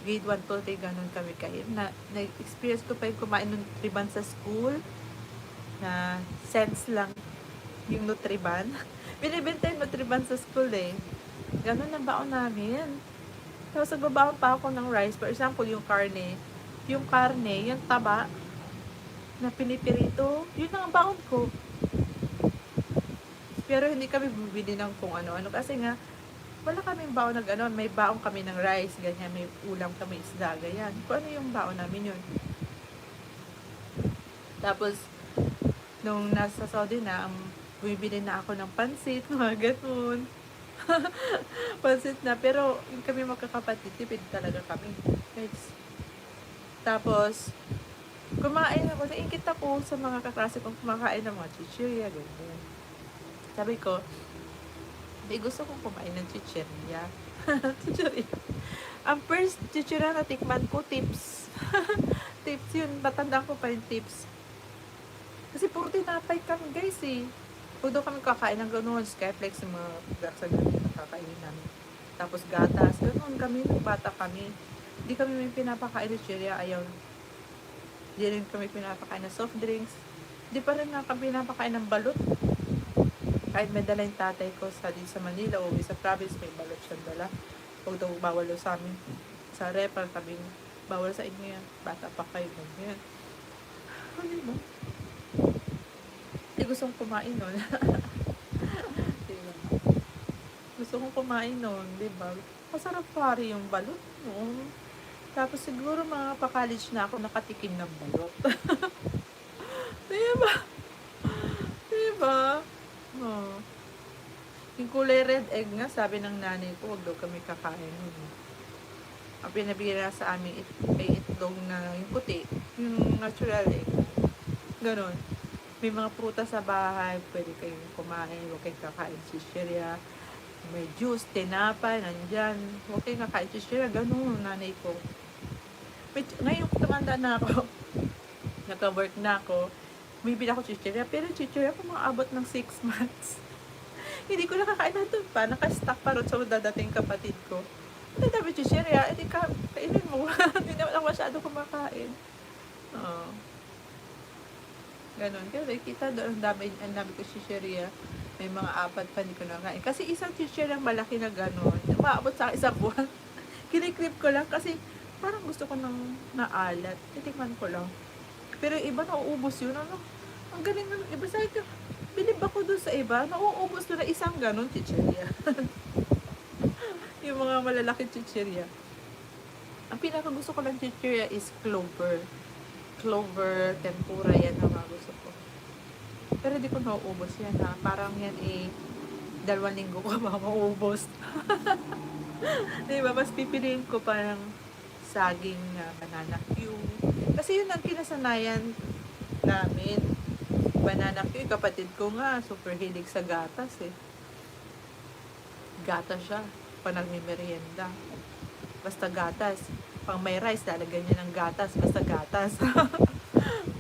Grade 1 to 3, ganun kami kayo. Na-experience ko pa yung kumain ng Nutriban sa school. Na sense lang yung Nutriban. Binibenta yung Nutriban sa school eh. Ganun ang baon namin. Tapos nagbabaon pa ako ng rice. For example, yung karne. Yung karne, yung taba na pinipirito, yun ang baon ko. Pero hindi kami bumili ng kung ano-ano. Kasi nga, wala kaming baon na gano'n. May baon kami ng rice, ganyan. May ulam kami, isda, ganyan. Kung ano yung baon namin yun. Tapos, nung nasa Saudi na, bumibili na ako ng pansit, mga gano'n. Pansit na. Pero, yung kami magkakapatid, tipid talaga kami. Guys. Tapos, kumain ako. Naingkit ako sa mga kaklase kong kumakain ng mga chichirya, ganyan. Sabi ko, hindi gusto kong kumain ng chichirya. Chichirya. Ang first chichirya na tikman ko, tips. Tips yun. Matanda ko pa yung tips. Kasi puro tinapay kami, guys eh. Puro kami kakain ng gano'n. Skyflex, yung mga garsa ganun na kakainin namin. Tapos gatas. Gano'n kami, nung bata kami. Hindi kami may pinapakain ng chichirya. Ayaw. Hindi rin kami pinapakain ng soft drinks. Hindi pa rin nga kami pinapakain ng balot. Kahit may dala yung tatay ko sa Manila o sa province, may balot siyang dala. Huwag daw bawal sa amin. Sa repal, sabi bawal sa inyo yan. Bata pa kayo. Ganyan. Ano ba? Hindi gusto kong kumain nun. Diba? Gusto kong kumain nun, diba? Masarap pari yung balot nun. Tapos siguro mga pa-college na ako nakatikim ng balot. Diba? Diba? Oh. Yung kulay red egg nga, sabi ng nanay ko, huwag daw kami kakain nun. Ang pinabira sa amin ay itlog na yung puti, yung natural egg. Ganon. May mga prutas sa bahay, pwede kayong kumain, huwag kayong kakain chichirya. May juice, tinapay, nandyan. Huwag kayong kakain chichirya. Ganon, nanay ko. Ngayon, tumanda na ako. Naka-work na ako. Bibili ako chichirya, pero chichirya ko mga abot ng 6 months. Hindi ko nakakain na ito pa. Naka-stack pa rin sa dadating kapatid ko. Hindi dami chichirya, hindi ka, kainin mo. Hindi naman ako masyado kumakain. Oo. Ganon. Kaya kita doon, ang dami ko chichirya. May mga 4 pa hindi ko nakakain. Kasi isang chichirya malaki na ganon. Maabot sa isang buwan. Kinikrip ko lang kasi parang gusto ko ng naalat. Titikman ko lang. Pero iba nauubos yun. Ano? Ang galing ng iba. Sabi ko, bilib ako dun sa iba. Nauubos na isang ganon chichirya. Yung mga malalaking chichirya. Ang pinaka gusto ko lang chichirya is clover. Clover, tempura, yan ang mga gusto ko. Pero di ko nauubos yan ha. Parang yan 2 linggo ko ba mauubos. Diba? Mas pipiliin ko parang saging na banana Q. Kasi yun ang kinasanayan namin. Banana Q, kapatid ko nga, super hilig sa gatas eh. Gatas siya, pag nagmimerienda. Basta gatas. Pang may rice, lalagyan niya ng gatas, basta gatas.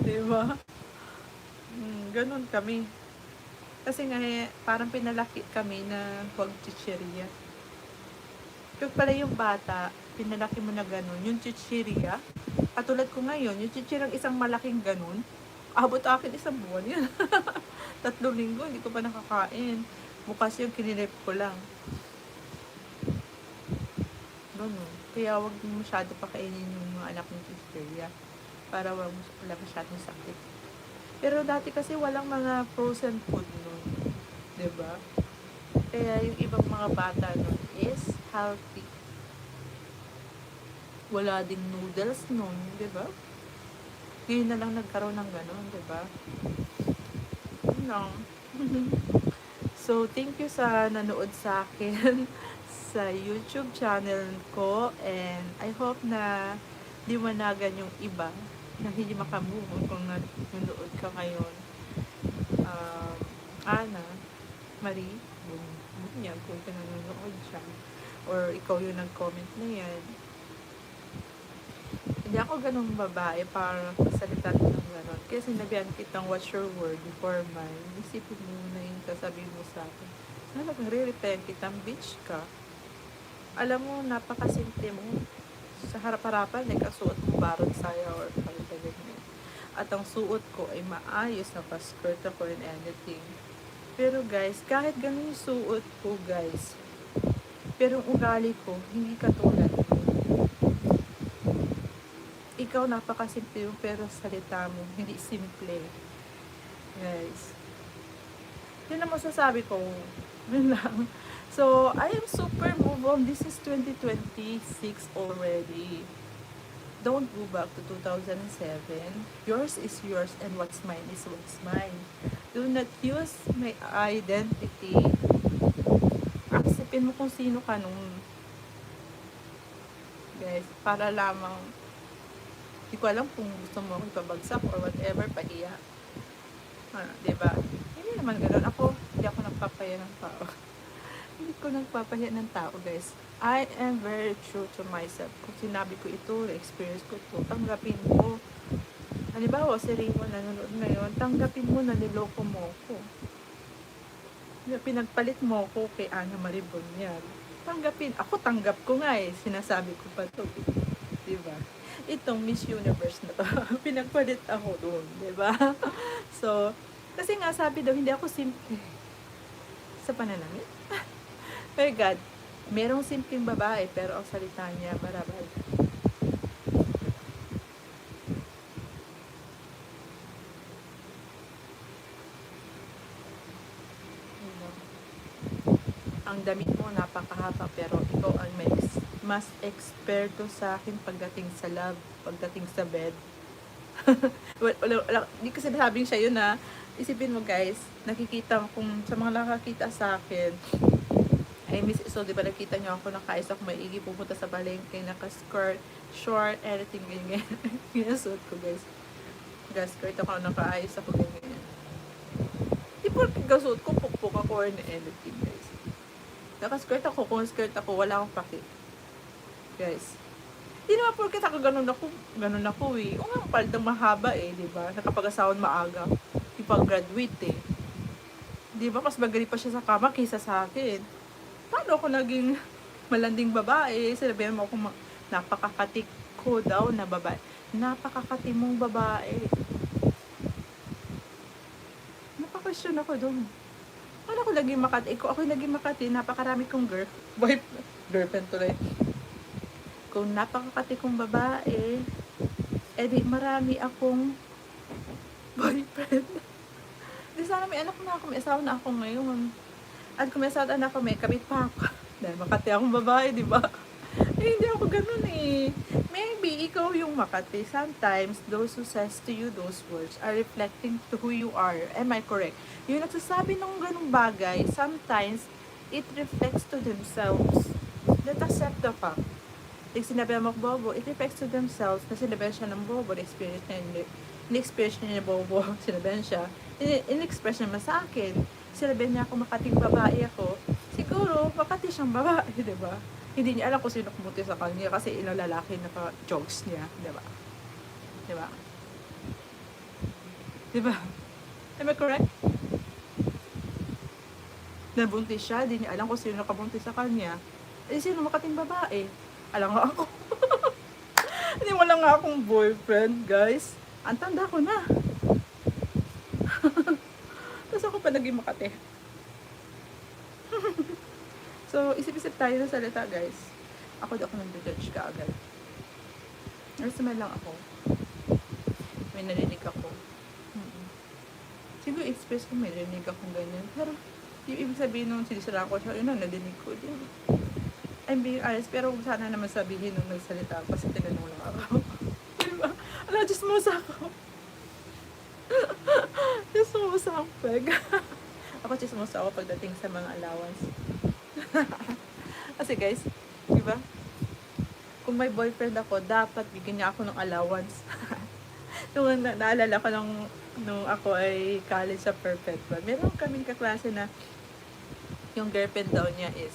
Diba? Ganun kami. Kasi nga, parang pinalaki kami na huwag chichirya. Kaya pala yung bata, pinalaki mo na ganun, yung chichirya, katulad ko ngayon, yung chichirya isang malaking ganun, abot akin 1 buwan yun. 3 linggo, hindi ko pa nakakain. Bukas yung kinilip ko lang. Ganun. Kaya wag masyado pakainin yung mga anak ng chichirya para wala masyadong sakit. Pero dati kasi walang mga frozen food nun. Diba? Kaya yung ibang mga bata nun is healthy. Wala ding noodles nun, di ba? Ngayon na lang nagkaroon ng gano'n, di ba? No. So, thank you sa nanood sa akin sa YouTube channel ko, and I hope na liwanagan yung iba na hindi makamove on kung nanonood ka ngayon. Um, Ana, Marie, bunyag kung ka nanonood siya, or ikaw yung nag-comment na yan. Hindi ako ganun babae para magsalita ng gano'n. Kaya sinabihan kitang watch your word before mine. Isipin mo na yung sasabihin mo sa akin. Sana kung re-repent kitang bitch ka. Alam mo, napakasimple mo. Sa harap-harapan, nagkasuot mo barod saya or pagdagan mo. At ang suot ko ay maayos na pa-skirt ako and anything. Pero guys, kahit ganun yung suot ko guys, pero yung ugali ko, hindi katulad mo. Ikaw napakasimple yung pero salita mo, hindi simple. Guys. Yun ang masasabi ko. Yun lang. So, I am super move on. This is 2026 already. Don't go back to 2007. Yours is yours and what's mine is what's mine. Do not use my identity. Acceptin mo kung sino ka nung guys, para lamang hindi ko alam kung gusto mo akong ipabagsak or whatever, pahiya. Diba? Hindi naman ganoon. Hindi ako nagpapahiya ng tao. Hindi ko nagpapahiya ng tao, guys. I am very true to myself. Kung sinabi ko ito, experience ko ito, tanggapin mo. Halimbawa, si Raymond nanonood ngayon, tanggapin mo na niloko mo ko. Pinagpalit mo ko kay Ana Marie Bonyag. Tanggapin. Ako tanggap ko nga eh. Sinasabi ko pa ito. Diba? Itong Miss Universe na to. Pinagpalit ako doon. Diba? So, kasi nga sabi daw, hindi ako simple. Sa pananamit. My God. Merong simpleng babae, pero ang salita niya, barabal. Ang damit mo napakahaba, pero ikaw ang mas eksperto sa akin pagdating sa love, pagdating sa bed. Hindi ko sinasabing siya yun na isipin mo guys, nakikita kung sa mga nakakita sa akin ay Miss Isol, di ba nakita niyo ako nakaayos ako maigi, pupunta sa palengke, naka-skirt, short, everything, ganyan. Ginasuot ko guys. Naka-skirt ako, nakaayos ako, ganyan. Di po kagasuot ko, pukpuk ako or anything guys. Naka-skirt ako, kung skirt ako, wala akong paki. Guys. Di naman porket ako ganun ako eh. O nga, paldang mahaba eh, di ba? Nakapag-asawan maaga. Di pa graduate eh. Di ba? Mas magaling pa siya sa kama kaysa sa akin. Paano ako naging malanding babae? Sinabihan mo ako napakakatik ko daw na babae. Napakakati mong babae. Napaka-question ako doon. Paano ako naging makati? Ako naging makati. Napakarami kong girlfriend tuloy. Kung napakakati kong babae, edi marami akong boyfriend. Di sana may anak na ako, may asawa na ako ngayon. At kung may asawa na ako, may kabit pa ako. Dahil makati akong babae, di ba? Eh, hindi ako ganun eh. Maybe ikaw yung makati. Sometimes, those who says to you those words are reflecting to who you are. Am I correct? Yung nagsasabi ng ganung bagay, sometimes, it reflects to themselves. Let us accept the fact. Like sinabi mo bobo, it reflects to themselves na sinabi siya ng bobo, in-experience niya ng bobo, sinabi siya, in-express niya sa akin, sinabi niya ako makating babae ako, siguro makati siyang babae, diba? Hindi niya alam kung sino kumuti sa kanya kasi ilang lalaki naka-jokes niya, diba? Diba? Diba? Am I correct? Nabuntis siya, hindi niya alam kung sino nakabuntis sa kanya, eh sino makating babae? Alam nga ako. Hindi mo lang nga akong boyfriend, guys. Ang tanda ko na. Tapos ako pa naging Makati. So, isip-isip tayo ng salita, guys. Ako di ako nag-judge ka agad. Nagsumay lang ako. May narinig ako. Siguro express ko may narinig akong ganyan. Pero, yung ibig sabihin nung sinisira ko siya, yun ang narinig ko din. I'm being honest, pero sana naman sabihin nung nagsalita ako kasi tinanong lang ako. Diba? Ala, chismosa ako. Chismosa ako, peg. Ako chismosa ako pagdating sa mga allowance. Kasi guys, di ba? Kung may boyfriend ako, dapat bigyan niya ako ng allowance. Naalala ko nung ako ay college sa Perpetual. Meron kaming kaklase na yung girlfriend daw niya is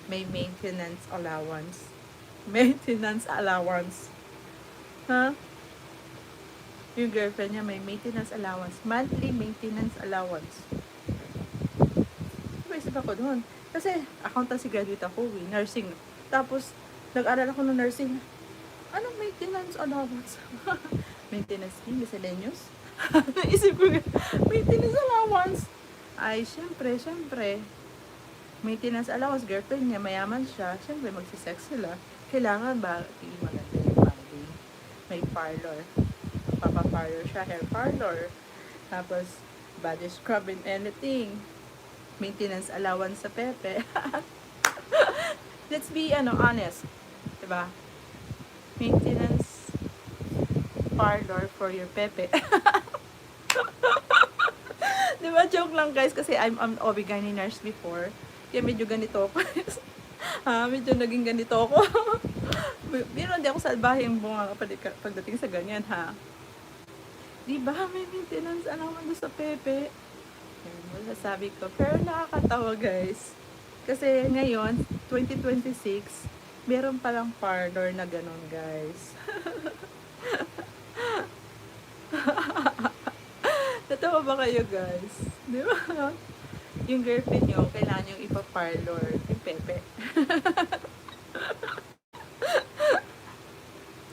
may maintenance allowance. Maintenance allowance. Ha? Yung girlfriend niya may maintenance allowance. Monthly maintenance allowance. Naisip ako doon. Kasi accountancy graduate ako, nursing. Tapos, nag-aral ako ng nursing. Anong maintenance allowance? Maintenance fee, miscellaneous? Naisip ko, maintenance allowance. Ay, syempre. Maintenance allowance, girlfriend niya, mayaman siya. Syempre, magsisex sila. Kailangan ba, maganda yung family. May parlor. Papa-parlor siya, hair parlor. Tapos, body scrub and anything. Maintenance allowance sa Pepe. Let's be, honest. Diba? Maintenance parlor for your Pepe. Diba? Joke lang guys, kasi I'm OB-GYN nurse before. Kaya medyo ganito ako. Medyo naging ganito ako. Pero hindi ako salbahing bunga pagdating sa ganyan, ha? Diba? May maintenance allowance sa Pepe. Masasabi ko. Pero nakakatawa guys. Kasi ngayon, 2026, meron palang parlor na ganun guys. Natawa ba kayo guys? Di ba? Yung girlfriend nyo, kailangan yung ipa-parlor. Yung Pepe.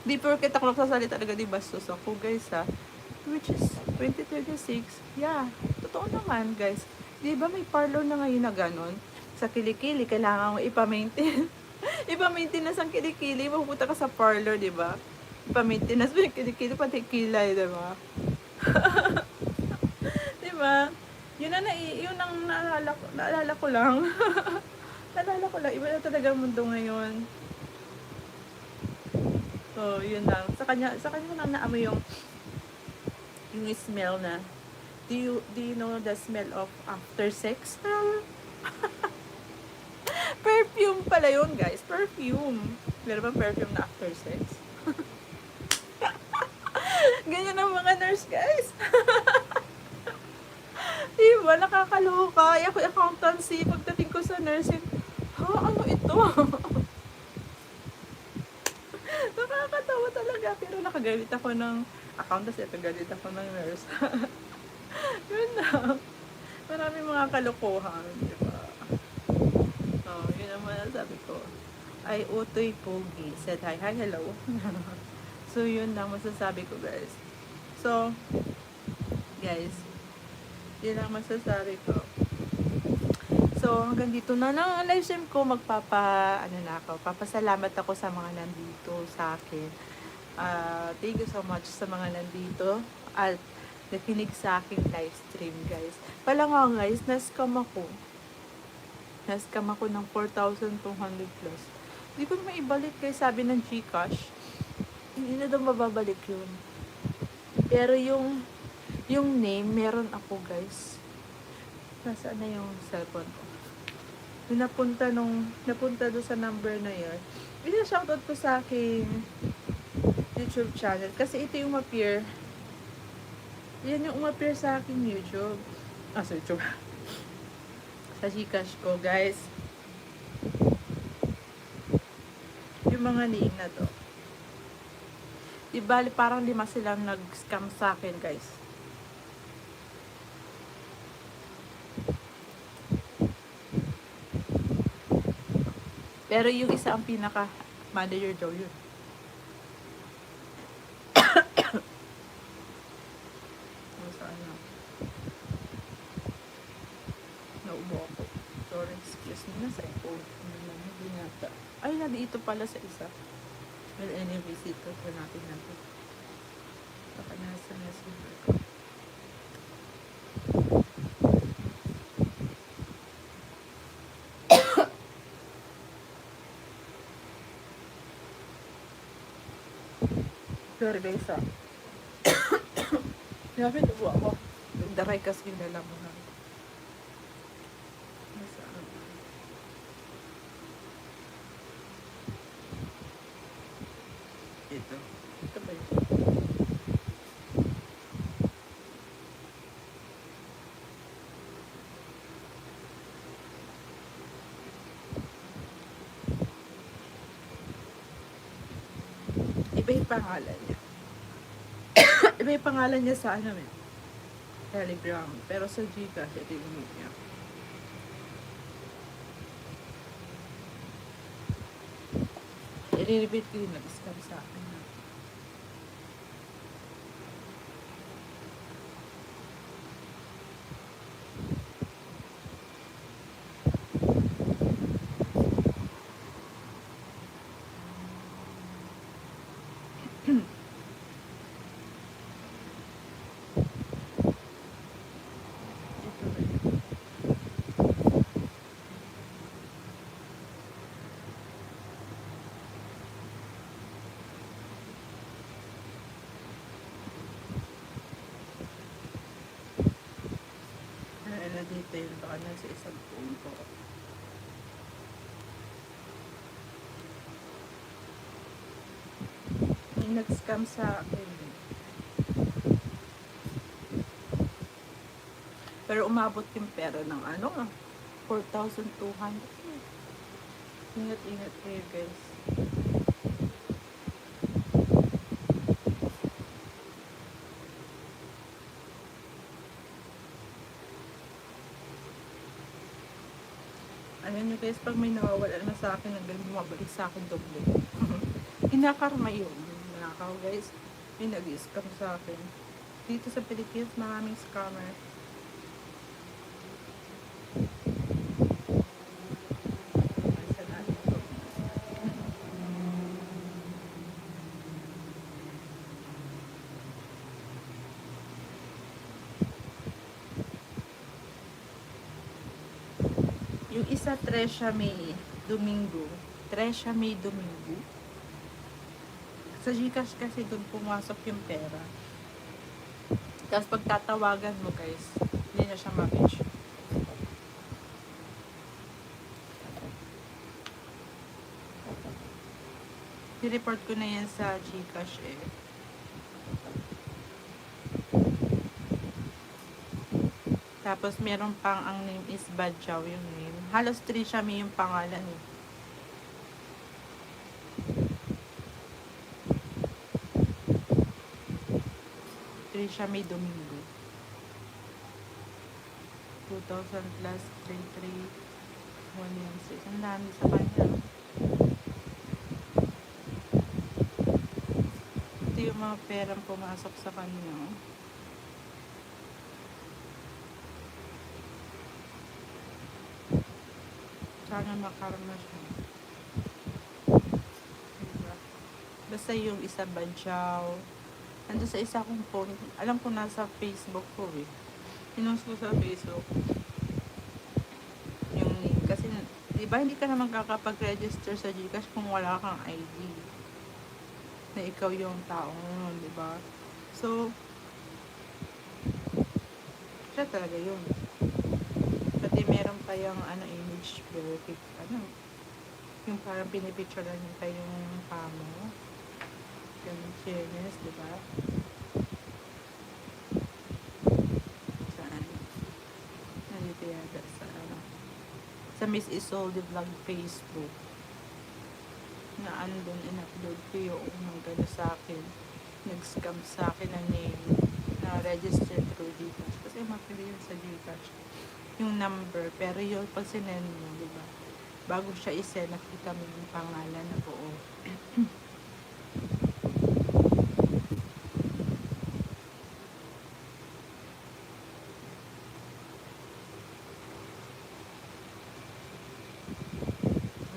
Di porket ako nagsasalita talaga di bastos ako guys ha. Which is 2026. Yeah, totoo naman guys. Di ba may parlor na ngayon na ganun? Sa Kilikili, kailangan mo ipa-maintain. Ipa-maintenance ang Kilikili. Mapupunta ka sa parlor, di ba? Ipa-maintenance mo yung Kilikili, pati kilay, di ba? Di ba? Yun ang naalala ko lang. Naalala ko lang. Iba na talaga ang mundo ngayon. So, yun lang. Sa kanya ko lang naamoy yung smell na. Do you know the smell of after sex? Perfume pala yun, guys. Perfume. Meron bang perfume na after sex? Ganyan ang mga nurse, guys. Diba? Nakakaloka. Ako accountancy. Pagdating ko sa nursing, ano ito? Nakakatawa talaga. Pero nakagalit ako ng accountancy at nagalit ako ng nurse. Yun na. Maraming mga kalokohan. Diba? Yun naman sabi ko. Ay, Utoy Pogi said hi, hello. So, yun lang masasabi ko, guys. So, guys, yun lang masasabi ko. So, hanggang dito na lang ang live stream ko. Papasalamat ako sa mga nandito sa akin. Thank you so much sa mga nandito at nakinig sa aking live stream, guys. Pala nga, guys, na-scam ako ng 4,200 plus. Hindi ko naman ibalik, guys. Sabi ng GCash, hindi na daw mababalik yun. Pero yung name, meron ako, guys. Nasaan na yung cellphone ko? Napunta doon sa number na yun. Shoutout ko sa aking YouTube channel. Kasi ito yung appear. Yan yung umappear sa aking YouTube. Sa YouTube. Sa Gcash ko, guys. Yung mga name na to. Di bali, parang 5 silang nag-scam sa akin, guys. Pero yung isa ang pinaka-manager daw yun. Saan na? Naubo ako. Sorry, excuse me. Nasa phone. Hindi nata. Ay, nandito pala sa isa. Well, any visitor ko natin. Baka nasa messenger ko. Sorry guys, Grabe na po ako. Daray kasi yung lalamunan. pangalan niya. Iba yung pangalan niya sa ano eh, Telegram. Pero sa Gcash, ito yung name niya. I-repeat ko yung nag-scam sa akin. Ano dito yun, baka nasa isang phone ko. May nag-scam sa akin. Pero umabot yung pera ng ano, 4,200. Ingat-ingat kayo guys. Alam nyo guys, pag may nawawala na sa akin, hanggang bumabalik sa akin doble. Kinakarma yun. Nakaw guys, may nag-scam sa akin. Dito sa Pilipinas, maraming scammer. Yung isa, Tresha May Domingo. Tresha May Domingo. Sa Gcash kasi doon pumasok yung pera. Tapos pag tatawagan mo guys, hindi na siya ma-reach. I-report ko na yan sa Gcash eh. Tapos meron pang ang name is Badjaw yung name. Halos Trisha May yung pangalan eh. Trisha May Domingo. 2,000 plus 33,116. Ang dami sa kanya. Ito yung mga perang pumasok sa kanya. Sana makarma siya. Diba? Basta yung isa Badjaw. Nandun sa isa kong phone. Alam ko nasa Facebook ko eh. Pinost ko sa Facebook. Yung name. Kasi, diba hindi ka naman kakapag-register sa Gcash kung wala kang ID. Na ikaw yung tao nun, diba? So, siya talaga yun. Pati meron pa yung image verification. Yung parang pinipicturean niya pa yung pamo. Yung fairness, diba? Saan? Nandito yata sa Miss Isolde Vlog Facebook. Na andun, in-upload ko yung gano sa akin. Nag-scam sa akin na name na registered through Gcash. Kasi mapili yun sa Gcash. Yung number, pero yung pag sinend mo, diba? Bago siya isend, nakita mo yung pangalan na buo.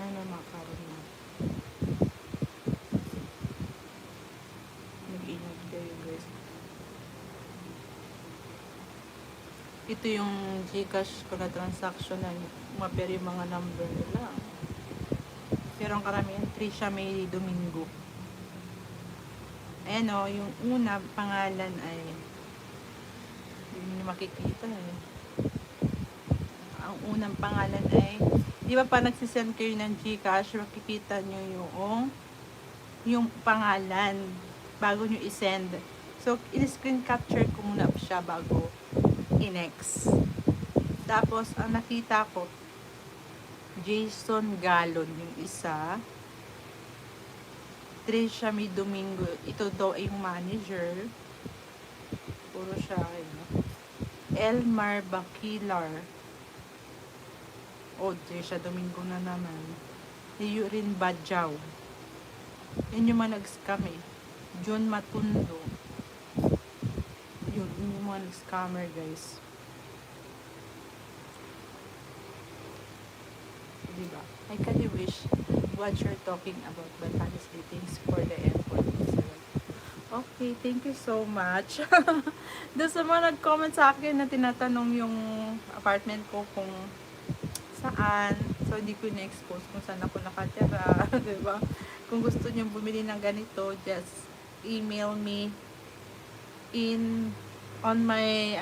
Ano makaroon na. Mag-ingat kayo guys. Ito yung Gcash ko na transaction na maperi yung mga number nila. Pero ang karamihan, Trisha May Domingo. Ayan o, yung una pangalan ay hindi nyo makikita eh. Ang unang pangalan ay, di ba pa nagsisend kayo ng Gcash, makikita nyo yung pangalan bago nyo isend. So, in-screen capture ko muna siya bago i-next. Tapos, ang nakita ko, Jason Galon yung isa. Trisha May Domingo. Ito daw ay yung manager. Puro siya, ano. Elmar Baquilar. O, Trisha Domingo na naman. Yurin Badjaw. Yan yung mga nag-scam eh. John Matundo. Yun yung mga nag-scammer, guys. Diba? I kind of wish what you're talking about, but honestly, thanks for the effort. Okay, thank you so much. Doon sa mga nag-comment sa akin na tinatanong yung apartment ko kung saan. So, hindi ko na-expose kung saan ako nakatira. Diba? Kung gusto nyo bumili ng ganito, just email me on my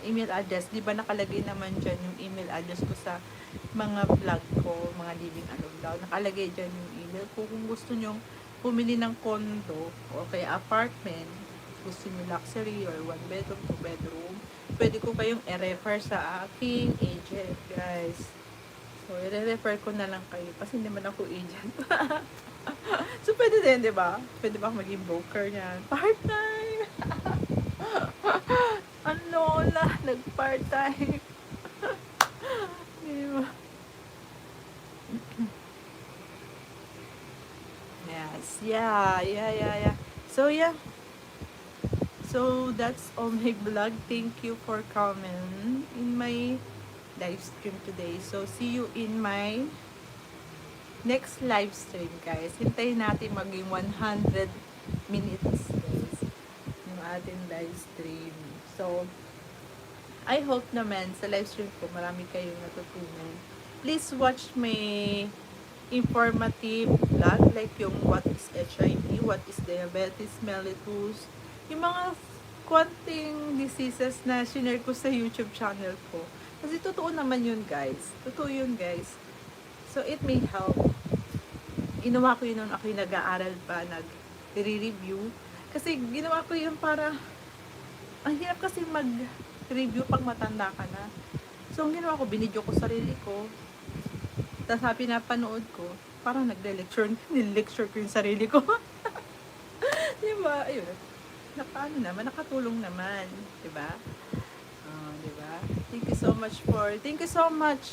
email address. Di ba nakalagay naman dyan yung email address ko sa mga vlog ko, mga living vlog. Nakalagay dyan yung email ko. Kung gusto nyo bumili ng condo o kaya apartment, gusto nyo luxury or 1 bedroom, 2 bedroom, pwede ko kayong i-refer sa aking agent, guys. So, i-refer ko na lang kayo kasi hindi man ako agent. So, pwede din, di ba? Pwede ba ako maging broker niyan? Part-time! Ano na, nag-part-time. Diba? Yes, yeah. So, yeah. So, that's all my vlog. Thank you for coming in my live stream today. So, see you in my next live stream, guys. Hintayin natin maging 100 minutes, guys, yung ating live stream. So, I hope naman sa live stream ko marami kayong natutunan. Please watch my informative vlog like yung what is HIV, what is diabetes mellitus, yung mga konting diseases na sinare ko sa YouTube channel ko. Kasi totoo naman yun, guys. Totoo yun, guys. So, it may help. Ginawa ko yun nung ako'y nag-aaral pa, nag-review. Kasi ginawa ko yun para, ang hirap kasi mag-review pag matanda ka na. So, ang ginawa ko, binidyo ko sarili ko. Tapos sabi na panood ko, parang nile-lecture ko yung sarili ko. Diba? Ayun. Paano naman, nakatulong naman. Diba? Diba? Thank you so much,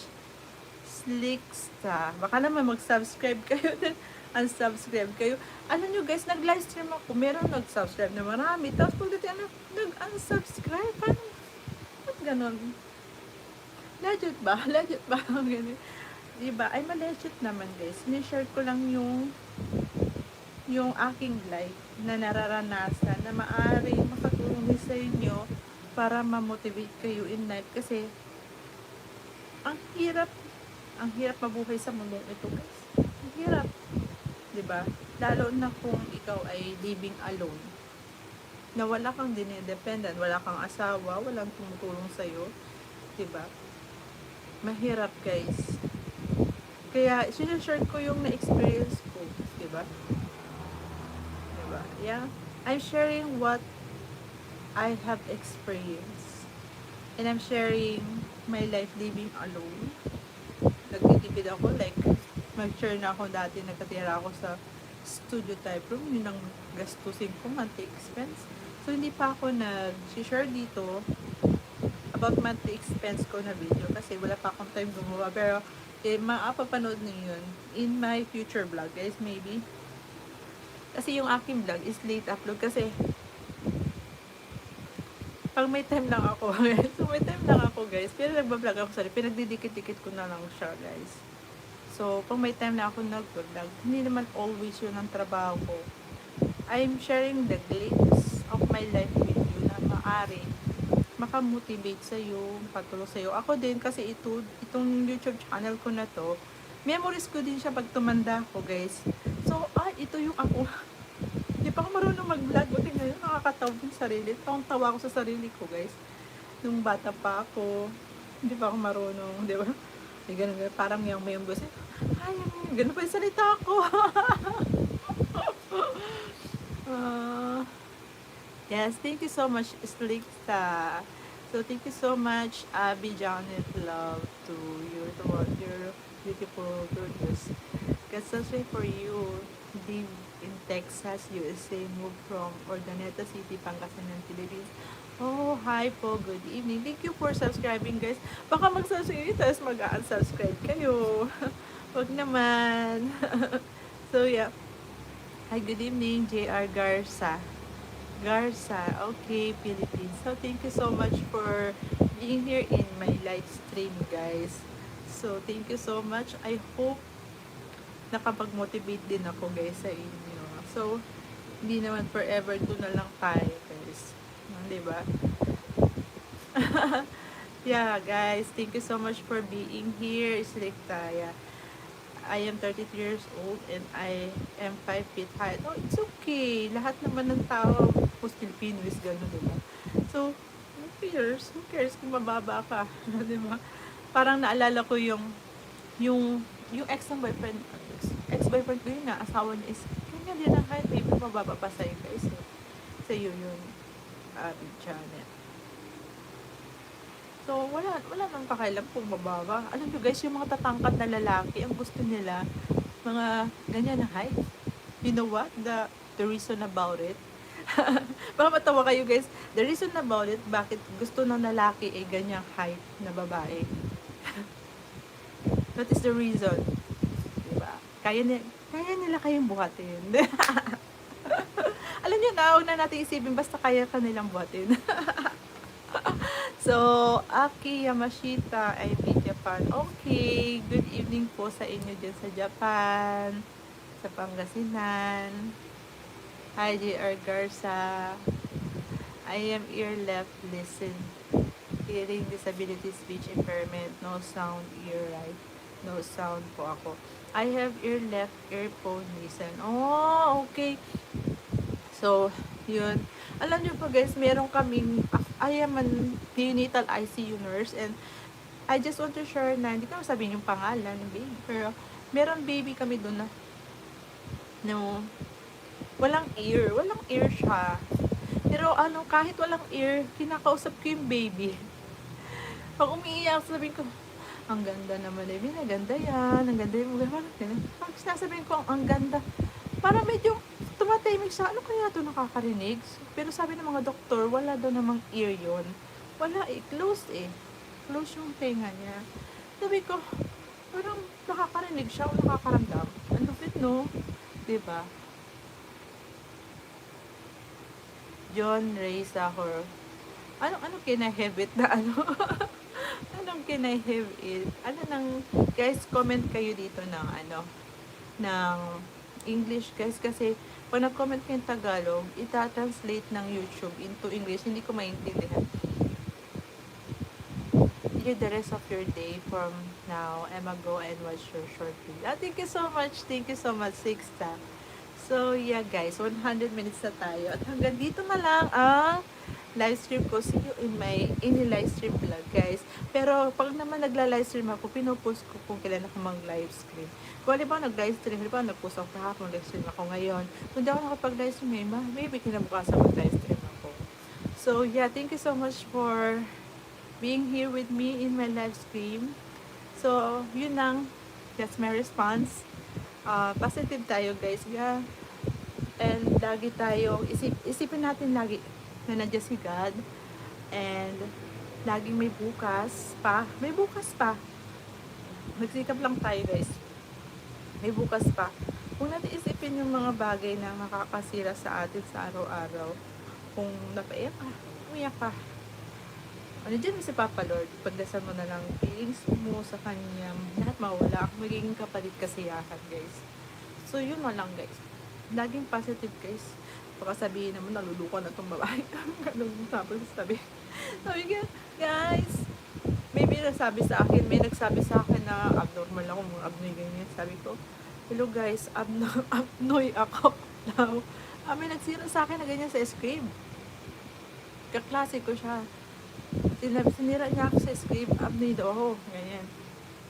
Slicksta. Baka naman mag-subscribe kayo din. Unsubscribe kayo. Alam nyo guys, nag-live stream ako. Meron nag-subscribe na marami. Tapos pagdating nag-unsubscribe. Paano? Ba't ganon? Legit ba? Legit ba? Ganun. Diba? Ay, ma-legit naman guys. Sinishare ko lang yung aking life na nararanasan na maaari makatulong din sa inyo para ma-motivate kayo in life. Kasi, ang hirap mabuhay sa mundong ito guys. Ang hirap. Diba? Lalo na kung ikaw ay living alone. Na wala kang dinidependent, wala kang asawa, walang tumutulong sa'yo. Diba? Mahirap guys. Kaya, sinashare ko yung na-experience ko. Diba? Diba? Yeah. I'm sharing what I have experienced. And I'm sharing my life living alone. Nagtitipid ako, like, mag-share na ako dati, nagkatira ako sa studio type room, yun ang gastusin ko, monthly expense. So, hindi pa ako nag-share dito about monthly expense ko na video kasi wala pa akong time gumawa. Pero, maapapanood niyo yun in my future vlog, guys, maybe. Kasi yung aking vlog is late upload kasi pag may time lang ako, so may time lang ako guys, pero nagbablog ako sorry, pinagdidikit-dikit ko na lang siya guys. So, pag may time na ako nag-vlog, hindi naman always yun ang trabaho ko. I'm sharing the glimpse of my life with you na maaari makamotivate sa'yo, patulong sa'yo. Ako din kasi itong YouTube channel ko na to, memories ko din siya pag tumanda ko guys. So, ito yung ako. Hindi pa ako marunong mag-vlog. Buti ngayon, nakakatawa yung sarili. Tawang-tawa ako sa sarili ko, guys. Nung bata pa ako, hindi pa ako marunong, di ba? Ganun, parang yung may boss. Ay, ganun pa yung salita ko. Yes, thank you so much, Slicksta. So, thank you so much, Abby, Janet, love to your beautiful videos. Kasi for you, live in Texas, USA, moved from Urdaneta City, Pangasinan, Philippines. Oh, hi po. Good evening. Thank you for subscribing, guys. Baka mag-subscribe, tapos mag-unsubscribe kayo. Wag naman. So, yeah. Hi, good evening, JR Garza. Garza, okay, Philippines. So, thank you so much for being here in my live stream, guys. So, thank you so much. I hope nakapag-motivate din ako, guys, sa inyo. So, hindi naman forever to na lang tayo, guys. Di ba? Yeah, guys, thank you so much for being here. Taya. I am 33 years old and I am 5 feet high. No, it's okay. Lahat naman ng tao, most Filipino is gano'n, diba? So, who cares kung mababa ka, diba? Parang naalala ko yung, yung ex-boyfriend ko yun na, asawa niya is, ganyan din ang height, maybe mababa pa sa'yo guys. Sa'yo yun, Janet. So, wala nang pakialam kung mababa. Alam nyo guys, yung mga tatangkad na lalaki, ang gusto nila, mga ganyan na height. You know what? The reason about it? Baka matawa kayo guys. The reason about it, bakit gusto ng lalaki ay ganyang height na babae. That is the reason. Diba? Kaya nila kayong buhatin. Alam nyo na, huwag na natin isipin, basta kaya ka nilang buhatin. So, Aki Yamashita, I be Japan. Okay, good evening po sa inyo dyan sa Japan, sa Pangasinan. Hi, JR Garza. I am ear left, listen. Hearing disability, speech impairment, no sound, ear right. No sound po ako. I have ear left, earphone, listen. Oh, okay. So, yun. Alam nyo po guys, meron kaming, I am an neonatal ICU nurse and I just want to share na, hindi ko sabihin yung pangalan ng baby, pero meron baby kami doon na, no, walang ear siya. Pero ano, kahit walang ear, kinakausap ko yung baby. Pag umiiyak, sabihin ko, ang ganda naman eh, ganda yan, ang ganda yung mga, pag sinasabihin ko, ang ganda, para medyo tumatahimik siya, ano kaya ito nakakarinig? Pero sabi ng mga doktor, wala daw namang ear yon. Wala eh, close eh. Close yung tenga niya. Sabi ko, parang nakakarinig siya o nakakaramdam. Ang lupit no? Diba? John Ray Sahor. Ano can I have it na ano? Anong can I have it? Ano nang, guys, comment kayo dito ng ano, ng English guys, kasi pag nag-comment kayo ng Tagalog, ita-translate ng YouTube into English, hindi ko maintindihan. You the rest of your day from now, Emma, go and watch your short video. Thank you so much, Sixta. So, yeah guys, 100 minutes na tayo. At hanggang dito na lang ang live stream ko. See you in my live stream vlog, guys. Pero, pag naman nagla-live stream ako, pinopost ko kung kailan ako mag-live stream. Kung halimbawa nag-live stream, halimbawa nag-post ako kahapon, live stream ako ngayon. Kung di ako nakapag-live stream, maybe kinabukasan mag-live stream ako. So, yeah, thank you so much for being here with me in my live stream. So, yun lang. That's my response. Positive tayo guys, yeah. And lagi tayo, isipin natin lagi na nandiyan si God. And laging may bukas pa. Magsikap lang tayo guys. May bukas pa. Kung natin isipin yung mga bagay na makakasira sa atin sa araw-araw. Kung napaiyak ka, umiyak ka. Ano dyan si Papa Lord, pagdasal mo na lang feelings mo sa Kanya, lahat mawala, magiging kapalit kasiyahan guys. So yun na lang guys, laging positive guys. Baka sabihin naman, naluluko na itong babae. Ganun tapos sabi ko, guys, may nagsabi sa akin na abnormal ako, mga abnoy ganyan. Sabi ko, hello guys, abnoy ako now. May nagsira sa akin na ganyan sa script. Kaklase ko siya. Sinira niya ako sa script, abnoy daw ako, ganyan.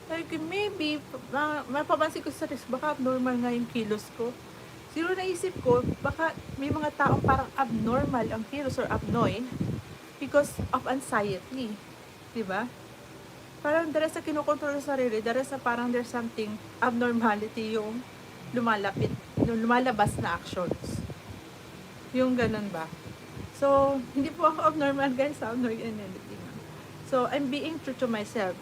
Like, maybe, mapapansin ko sa risk, baka abnormal nga yung kilos ko. Siguro naisip ko, baka may mga taong parang abnormal ang kilos or abnoy because of anxiety. Diba? Parang dahil sa kinokontrol sa sarili, dahil sa parang there's something abnormality yung lumalabas na actions. Yung ganun ba? So, hindi po ako abnormal guys, I'm not in anything. So, I'm being true to myself.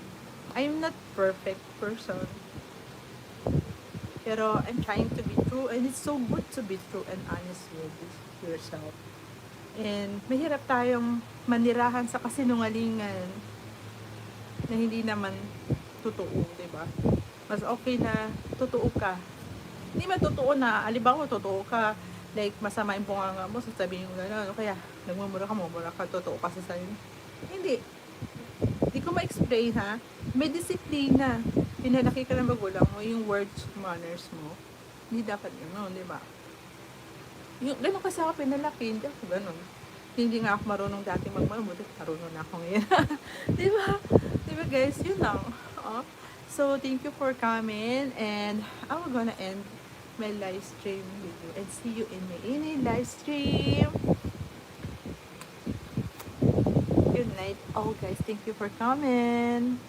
I'm not perfect person. Pero, I'm trying to be true, and it's so good to be true and honest with yourself. And, mahirap tayong manirahan sa kasinungalingan na hindi naman totoo, di ba? Mas okay na totoo ka. Hindi man totoo na, alibaw totoo ka, like masama yung bunganga mo, sasabihin mo gano'n, kaya nagmumura ka, totoo ka sa sarili. Hindi ko ma-explain ha, may disiplina, pinalaki ka ng magulang mo, yung words manners mo, hindi dapat gano'n, di ba? Yung gano'n kasi ako pinalaki, hindi ako gano'n. Hindi nga ako marunong dati magmabuti, marunong na ako ngayon. di ba? Di ba guys, yun lang. Oh. So, thank you for coming, and I'm gonna end my live stream video and see you in my live stream. Good night all guys, thank you for coming.